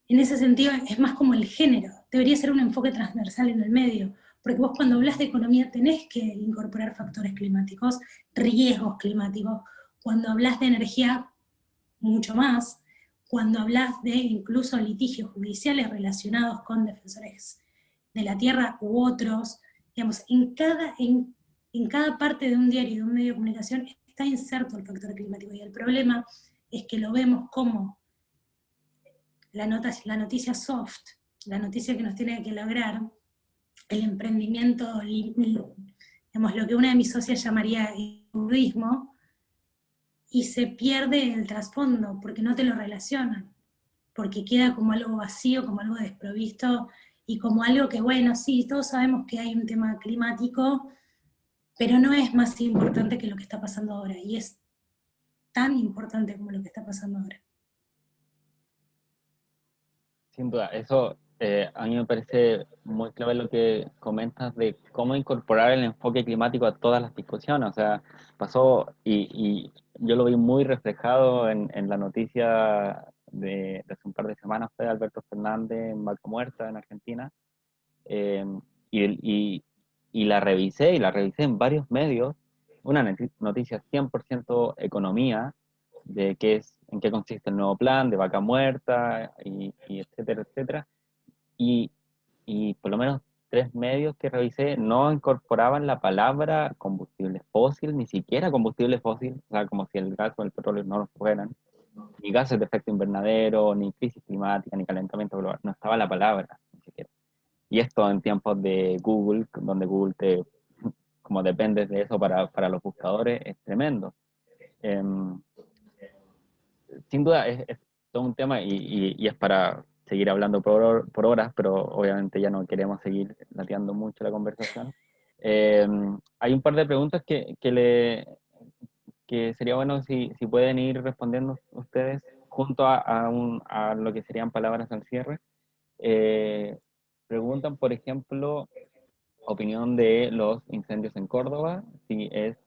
En ese sentido es más como el género, debería ser un enfoque transversal en el medio, porque vos cuando hablas de economía tenés que incorporar factores climáticos, riesgos climáticos, cuando hablas de energía mucho más, cuando hablas de incluso litigios judiciales relacionados con defensores de la tierra u otros, digamos, en cada parte de un diario y de un medio de comunicación está inserto el factor climático, y el problema es que lo vemos como la noticia soft, la noticia que nos tiene que lograr, el emprendimiento, digamos, lo que una de mis socias llamaría turismo, y se pierde el trasfondo, porque no te lo relacionan, porque queda como algo vacío, como algo desprovisto, y como algo que, bueno, sí, todos sabemos que hay un tema climático, pero no es más importante que lo que está pasando ahora, y es tan importante como lo que está pasando ahora. Sin duda, eso a mí me parece muy clave lo que comentas de cómo incorporar el enfoque climático a todas las discusiones. O sea, pasó y yo lo vi muy reflejado en la noticia de hace un par de semanas fue Alberto Fernández en Vaca Muerta, en Argentina, y la revisé en varios medios, una noticia 100% economía, de en qué consiste el nuevo plan de Vaca Muerta, y etcétera, etcétera, y por lo menos 3 medios que revisé no incorporaban la palabra combustible fósil, ni siquiera combustible fósil, o sea, como si el gas o el petróleo no lo fueran, ni gases de efecto invernadero, ni crisis climática, ni calentamiento global, no estaba la palabra, ni siquiera. Y esto en tiempos de Google, donde Google como dependes de eso para los buscadores, es tremendo. Sin duda es todo un tema y es para seguir hablando por horas, pero obviamente ya no queremos seguir lateando mucho la conversación. Hay un par de preguntas que sería bueno si pueden ir respondiendo ustedes junto a lo que serían palabras al cierre. Preguntan, por ejemplo, opinión de los incendios en Córdoba, si es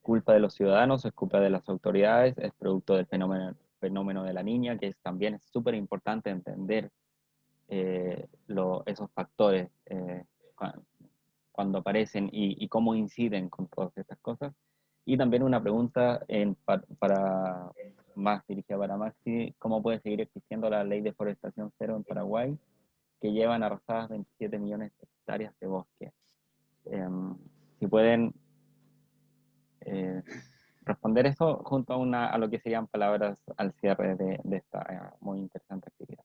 culpa de los ciudadanos, es culpa de las autoridades, es producto del fenómeno de la niña, que también es súper importante entender esos factores cuando aparecen y cómo inciden con todas estas cosas. Y también una pregunta más dirigida para Maxi: ¿cómo puede seguir existiendo la ley de forestación cero en Paraguay, que llevan arrasadas 27 millones de hectáreas de bosque? Si pueden responder eso junto a lo que serían palabras al cierre de esta muy interesante actividad.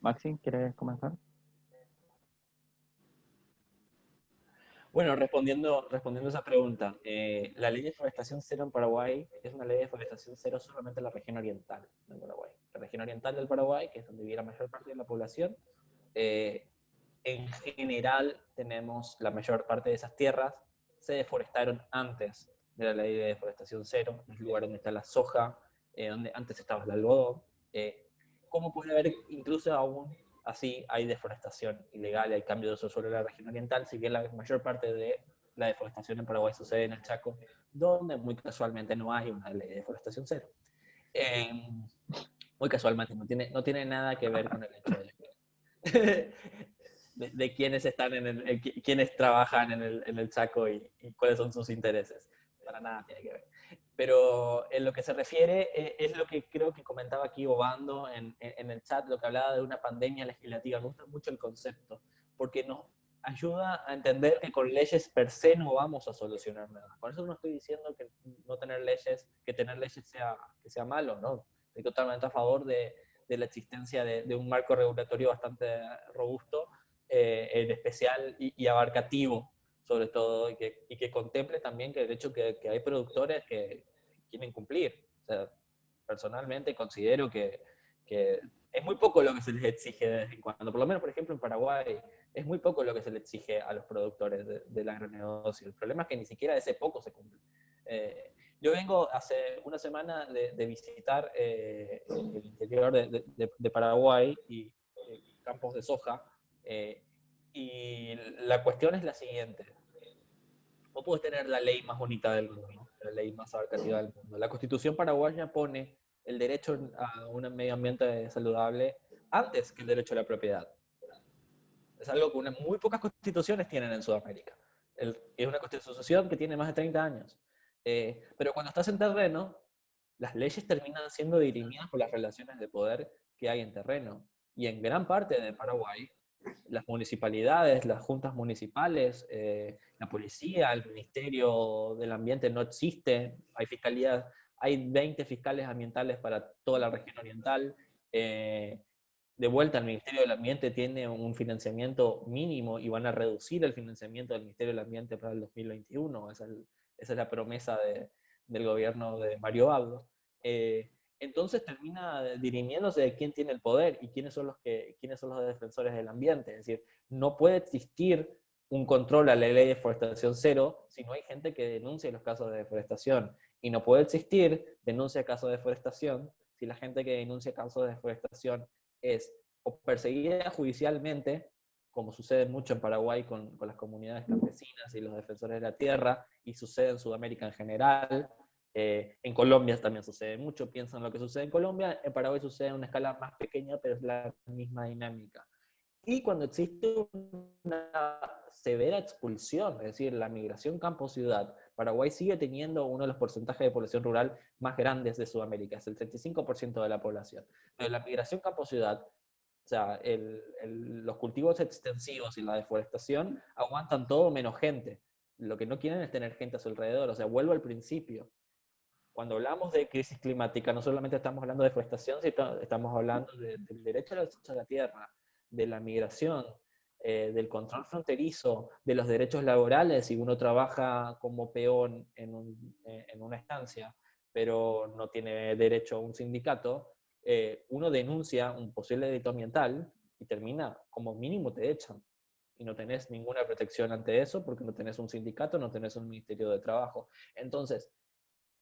Maxi, ¿quieres comenzar? Bueno, respondiendo a esa pregunta, la ley de forestación cero en Paraguay es una ley de forestación cero solamente en la región oriental del Paraguay. La región oriental del Paraguay, que es donde vive la mayor parte de la población, en general tenemos la mayor parte de esas tierras se deforestaron antes de la ley de deforestación cero, en el lugar donde está la soja, donde antes estaba el algodón. ¿Cómo puede haber incluso aún así hay deforestación ilegal y hay cambio de uso suelo en la región oriental, si bien la mayor parte de la deforestación en Paraguay sucede en el Chaco, donde muy casualmente no hay una ley de deforestación cero? Muy casualmente, no tiene nada que ver con el hecho de quiénes están quiénes trabajan en el Chaco y cuáles son sus intereses. Para nada tiene que ver. Pero en lo que se refiere, es lo que creo que comentaba aquí Obando en el chat, lo que hablaba de una pandemia legislativa. Me gusta mucho el concepto, porque nos ayuda a entender que con leyes per se no vamos a solucionar nada. Por eso no estoy diciendo que no tener leyes, que tener leyes sea malo, ¿no? Estoy totalmente a favor de la existencia de un marco regulatorio bastante robusto, en especial y abarcativo, sobre todo, y que contemple también que el hecho que hay productores que quieren cumplir. O sea, personalmente considero que es muy poco lo que se les exige de vez en cuando. Por lo menos, por ejemplo, en Paraguay, es muy poco lo que se le exige a los productores del agronegocio. El problema es que ni siquiera ese poco se cumple. Yo vengo hace una semana de visitar el interior de Paraguay y campos de soja, y la cuestión es la siguiente. Vos podés tener la ley más bonita del mundo, la ley más abarcativa del mundo. La Constitución paraguaya pone el derecho a un medio ambiente saludable antes que el derecho a la propiedad. Es algo que muy pocas constituciones tienen en Sudamérica. Es una constitución que tiene más de 30 años. Pero cuando estás en terreno, las leyes terminan siendo dirimidas por las relaciones de poder que hay en terreno. Y en gran parte de Paraguay, las municipalidades, las juntas municipales, la policía, el Ministerio del Ambiente no existe. Hay 20 fiscales ambientales para toda la región oriental. De vuelta, el Ministerio del Ambiente tiene un financiamiento mínimo y van a reducir el financiamiento del Ministerio del Ambiente para el 2021. Esa es la promesa del gobierno de Mario Abdo. Entonces termina dirimiéndose de quién tiene el poder y quiénes son los defensores del ambiente. Es decir, no puede existir un control a la ley de deforestación cero si no hay gente que denuncie los casos de deforestación. Y no puede existir denuncia de casos de deforestación si la gente que denuncia casos de deforestación es o perseguida judicialmente, como sucede mucho en Paraguay con las comunidades campesinas y los defensores de la tierra, y sucede en Sudamérica en general, En Colombia también sucede mucho, piensan lo que sucede en Colombia, en Paraguay sucede en una escala más pequeña, pero es la misma dinámica. Y cuando existe una severa expulsión, es decir, la migración campo-ciudad, Paraguay sigue teniendo uno de los porcentajes de población rural más grandes de Sudamérica, es el 35% de la población. Pero la migración campo-ciudad, o sea, los cultivos extensivos y la deforestación aguantan todo menos gente. Lo que no quieren es tener gente a su alrededor, o sea, vuelvo al principio. Cuando hablamos de crisis climática, no solamente estamos hablando de deforestación, sino estamos hablando del derecho a la tierra, de la migración, del control fronterizo, de los derechos laborales. Si uno trabaja como peón en una estancia, pero no tiene derecho a un sindicato, uno denuncia un posible delito ambiental y termina, como mínimo te echan. Y no tenés ninguna protección ante eso porque no tenés un sindicato, no tenés un ministerio de trabajo. Entonces,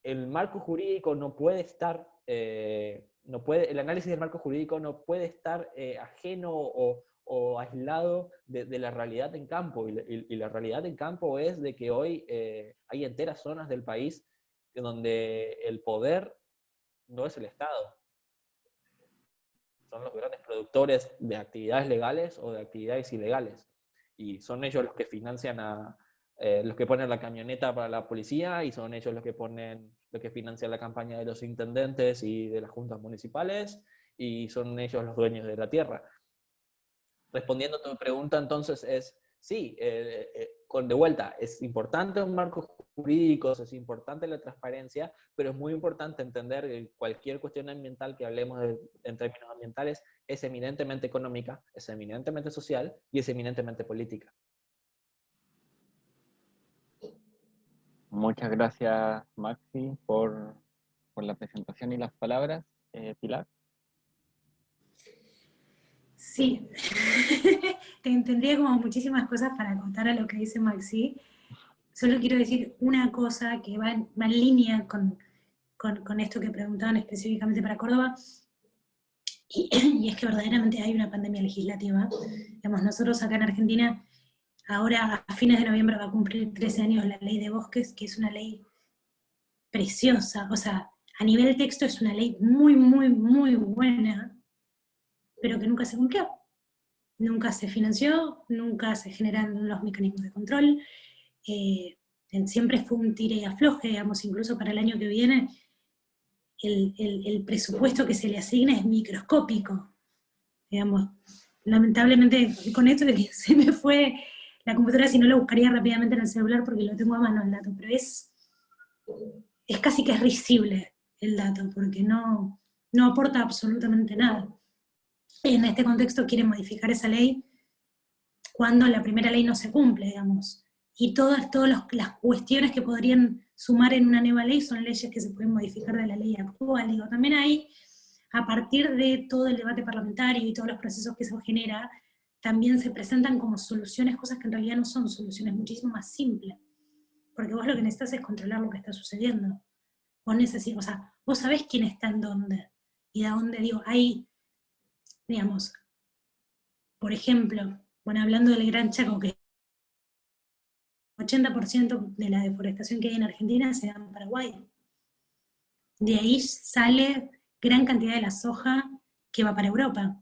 el marco jurídico no puede estar, el análisis del marco jurídico no puede estar ajeno o aislado de la realidad en campo. Y la realidad en campo es de que hoy hay enteras zonas del país donde el poder no es el Estado. Son los grandes productores de actividades legales o de actividades ilegales. Y son ellos los que financian los que ponen la camioneta para la policía, y son ellos los que financian la campaña de los intendentes y de las juntas municipales, y son ellos los dueños de la tierra. Respondiendo a tu pregunta, entonces, sí, de vuelta, es importante un marco jurídico, es importante la transparencia, pero es muy importante entender que cualquier cuestión ambiental que hablemos en términos ambientales es eminentemente económica, es eminentemente social y es eminentemente política. Muchas gracias, Maxi, por la presentación y las palabras. Pilar. Sí, tendría como muchísimas cosas para contar a lo que dice Maxi. Solo quiero decir una cosa que va en línea con esto que preguntaban específicamente para Córdoba, y es que verdaderamente hay una pandemia legislativa. Digamos, nosotros acá en Argentina, ahora a fines de noviembre va a cumplir 13 años la ley de bosques, que es una ley preciosa, o sea, a nivel texto es una ley muy, muy, muy buena, pero que nunca se cumplió. Nunca se financió, nunca se generaron los mecanismos de control, siempre fue un tire y afloje, digamos, incluso para el año que viene, el presupuesto que se le asigna es microscópico, digamos. Lamentablemente, con esto de que se me fue la computadora, si no lo buscaría rápidamente en el celular porque lo tengo a mano el dato, pero es casi que es risible el dato, porque no aporta absolutamente nada. En este contexto quieren modificar esa ley cuando la primera ley no se cumple, digamos. Y todas las cuestiones que podrían sumar en una nueva ley son leyes que se pueden modificar de la ley actual. Digo, también ahí, a partir de todo el debate parlamentario y todos los procesos que eso genera, también se presentan como soluciones, cosas que en realidad no son soluciones, muchísimo más simples. Porque vos lo que necesitas es controlar lo que está sucediendo. Vos necesitas, o sea, vos sabés quién está en dónde. Y de dónde, digo, hay, digamos, por ejemplo, bueno, hablando del Gran Chaco, que 80% de la deforestación que hay en Argentina se da en Paraguay. De ahí sale gran cantidad de la soja que va para Europa.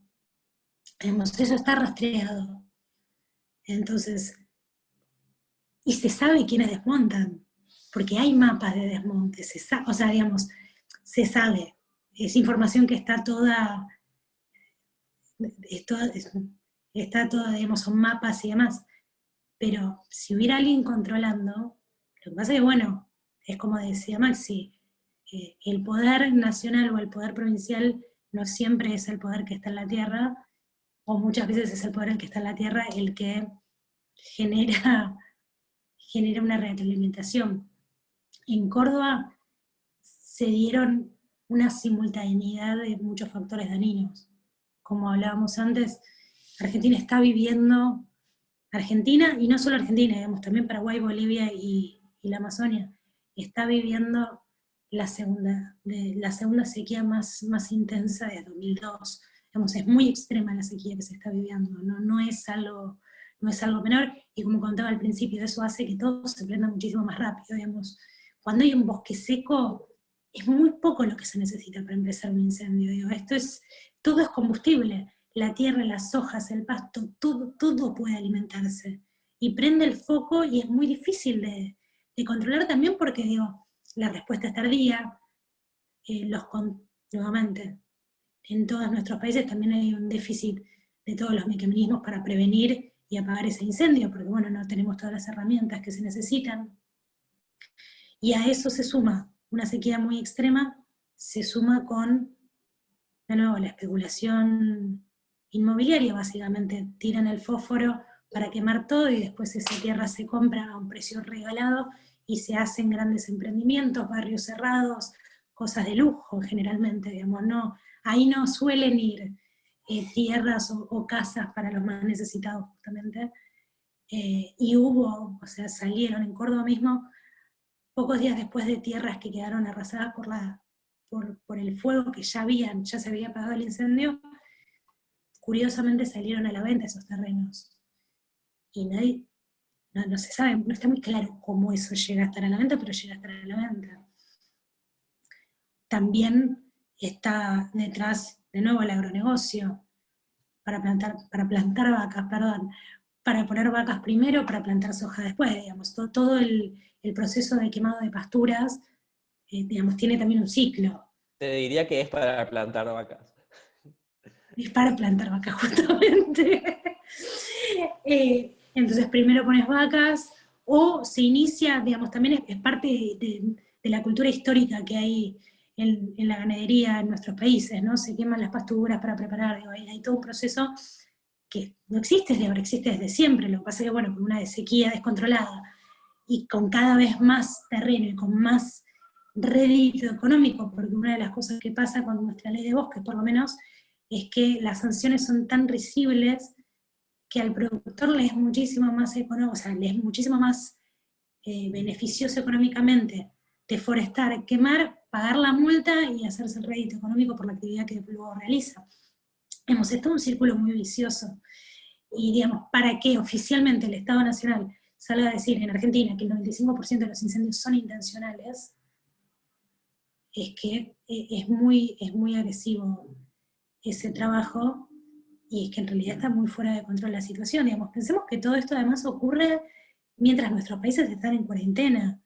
Eso está rastreado. Entonces, y se sabe quiénes desmontan, porque hay mapas de desmonte, o sea, digamos, se sabe. Es información que está toda, digamos, son mapas y demás. Pero si hubiera alguien controlando, lo que pasa es que, bueno, es como decía Maxi, el poder nacional o el poder provincial no siempre es el poder que está en la tierra, o muchas veces es el poder el que está en la tierra el que genera una retroalimentación. En Córdoba se dieron una simultaneidad de muchos factores dañinos. Como hablábamos antes, Argentina está viviendo... Argentina, y no solo Argentina, digamos, también Paraguay, Bolivia y la Amazonia, está viviendo la segunda sequía más intensa de 2002. Digamos, es muy extrema la sequía que se está viviendo, no es algo menor, y como contaba al principio, eso hace que todo se prenda muchísimo más rápido, digamos. Cuando hay un bosque seco, es muy poco lo que se necesita para empezar un incendio. Digo, todo es combustible, la tierra, las hojas, el pasto, todo puede alimentarse. Y prende el foco y es muy difícil de controlar también porque, digo, la respuesta es tardía, nuevamente, en todos nuestros países también hay un déficit de todos los mecanismos para prevenir y apagar ese incendio, porque bueno, no tenemos todas las herramientas que se necesitan. Y a eso se suma una sequía muy extrema, se suma con, de nuevo, la especulación inmobiliaria, básicamente. Tiran el fósforo para quemar todo y después esa tierra se compra a un precio regalado y se hacen grandes emprendimientos, barrios cerrados, cosas de lujo generalmente, digamos, no, ahí no suelen ir tierras o casas para los más necesitados justamente. Y hubo, o sea, salieron en Córdoba mismo, pocos días después de tierras que quedaron arrasadas por el fuego que ya se había apagado el incendio, curiosamente salieron a la venta esos terrenos. Y nadie, no se sabe, no está muy claro cómo eso llega a estar a la venta, pero llega a estar a la venta. También está detrás, de nuevo, el agronegocio, para plantar vacas, perdón, para poner vacas primero, para plantar soja después, digamos, todo el proceso de quemado de pasturas, digamos, tiene también un ciclo. Te diría que es para plantar vacas. Es para plantar vacas, justamente. Entonces, primero pones vacas, o se inicia, digamos, también es parte de la cultura histórica que hay en la ganadería en nuestros países, ¿no? Se queman las pasturas para preparar, digo, hay todo un proceso que no existe desde ahora, existe desde siempre. Lo que pasa es que, bueno, con una sequía descontrolada y con cada vez más terreno y con más rédito económico, porque una de las cosas que pasa con nuestra ley de bosques, por lo menos, es que las sanciones son tan risibles que al productor le es muchísimo más económico, o sea, le es muchísimo más beneficioso económicamente deforestar, quemar, pagar la multa y hacerse el rédito económico por la actividad que luego realiza. Hemos estado en un círculo muy vicioso. Y digamos, para que oficialmente el Estado Nacional salga a decir en Argentina que el 95% de los incendios son intencionales, es que es muy agresivo ese trabajo, y es que en realidad está muy fuera de control la situación. Digamos, pensemos que todo esto además ocurre mientras nuestros países están en cuarentena,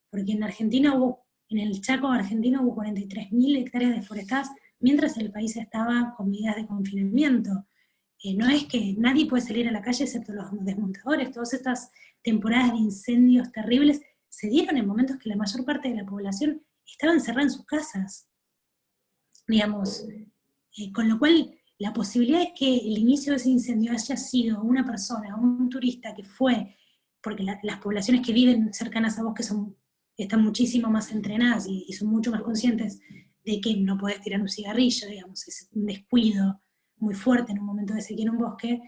porque en Argentina en el Chaco argentino hubo 43.000 hectáreas deforestadas mientras el país estaba con medidas de confinamiento. No es que nadie puede salir a la calle excepto los desmontadores. Todas estas temporadas de incendios terribles se dieron en momentos que la mayor parte de la población estaba encerrada en sus casas, digamos, con lo cual la posibilidad de que el inicio de ese incendio haya sido una persona, un turista que fue, porque las poblaciones que viven cercanas a bosques están muchísimo más entrenadas y son mucho más conscientes de que no podés tirar un cigarrillo, digamos, es un descuido muy fuerte en un momento de sequía en un bosque.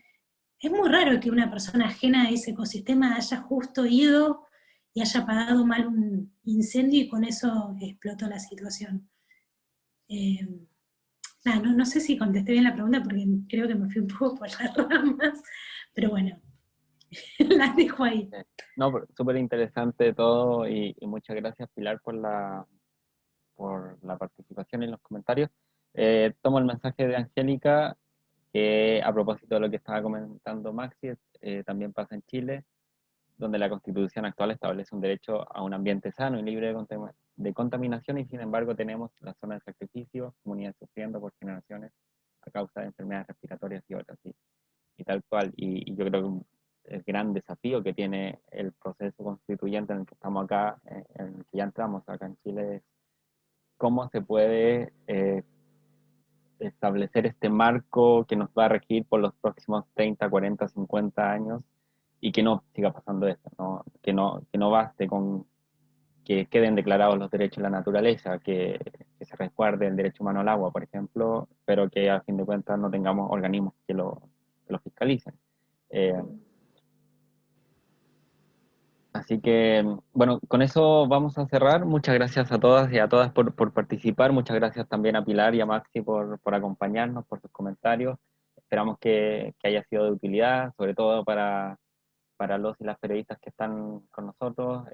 Es muy raro que una persona ajena a ese ecosistema haya justo ido y haya apagado mal un incendio y con eso explotó la situación. No sé si contesté bien la pregunta porque creo que me fui un poco por las ramas, pero bueno, las dejo ahí. No, súper interesante todo y muchas gracias, Pilar, por la participación en los comentarios. Tomo el mensaje de Angélica, que a propósito de lo que estaba comentando Maxi, también pasa en Chile, donde la Constitución actual establece un derecho a un ambiente sano y libre de contaminación, y sin embargo tenemos la zona de sacrificio, comunidades sufriendo por generaciones a causa de enfermedades respiratorias y otras, y tal cual. Y yo creo que el gran desafío que tiene el proceso constituyente en el que estamos acá, en el que ya entramos acá en Chile, es cómo se puede establecer este marco que nos va a regir por los próximos 30, 40, 50 años, y que no siga pasando esto, ¿no? Que no baste con que queden declarados los derechos de la naturaleza, que se resguarde el derecho humano al agua, por ejemplo, pero que a fin de cuentas no tengamos organismos que lo fiscalicen. Así que, bueno, con eso vamos a cerrar. Muchas gracias a todas y a todas por participar. Muchas gracias también a Pilar y a Maxi por acompañarnos, por sus comentarios. Esperamos que haya sido de utilidad, sobre todo para los y las periodistas que están con nosotros.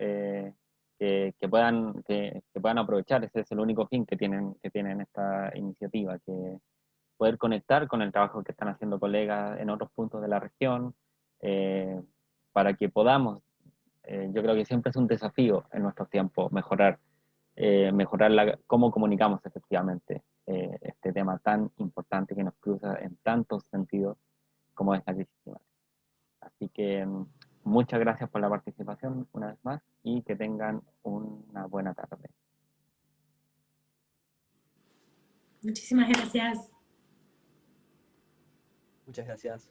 que puedan aprovechar. Ese es el único fin que tienen esta iniciativa, que poder conectar con el trabajo que están haciendo colegas en otros puntos de la región, para que podamos, yo creo que siempre es un desafío en nuestros tiempos mejorar cómo comunicamos efectivamente este tema tan importante que nos cruza en tantos sentidos como es la crisis climática. Así que muchas gracias por la participación una vez más y que tengan una buena tarde. Muchísimas gracias. Muchas gracias.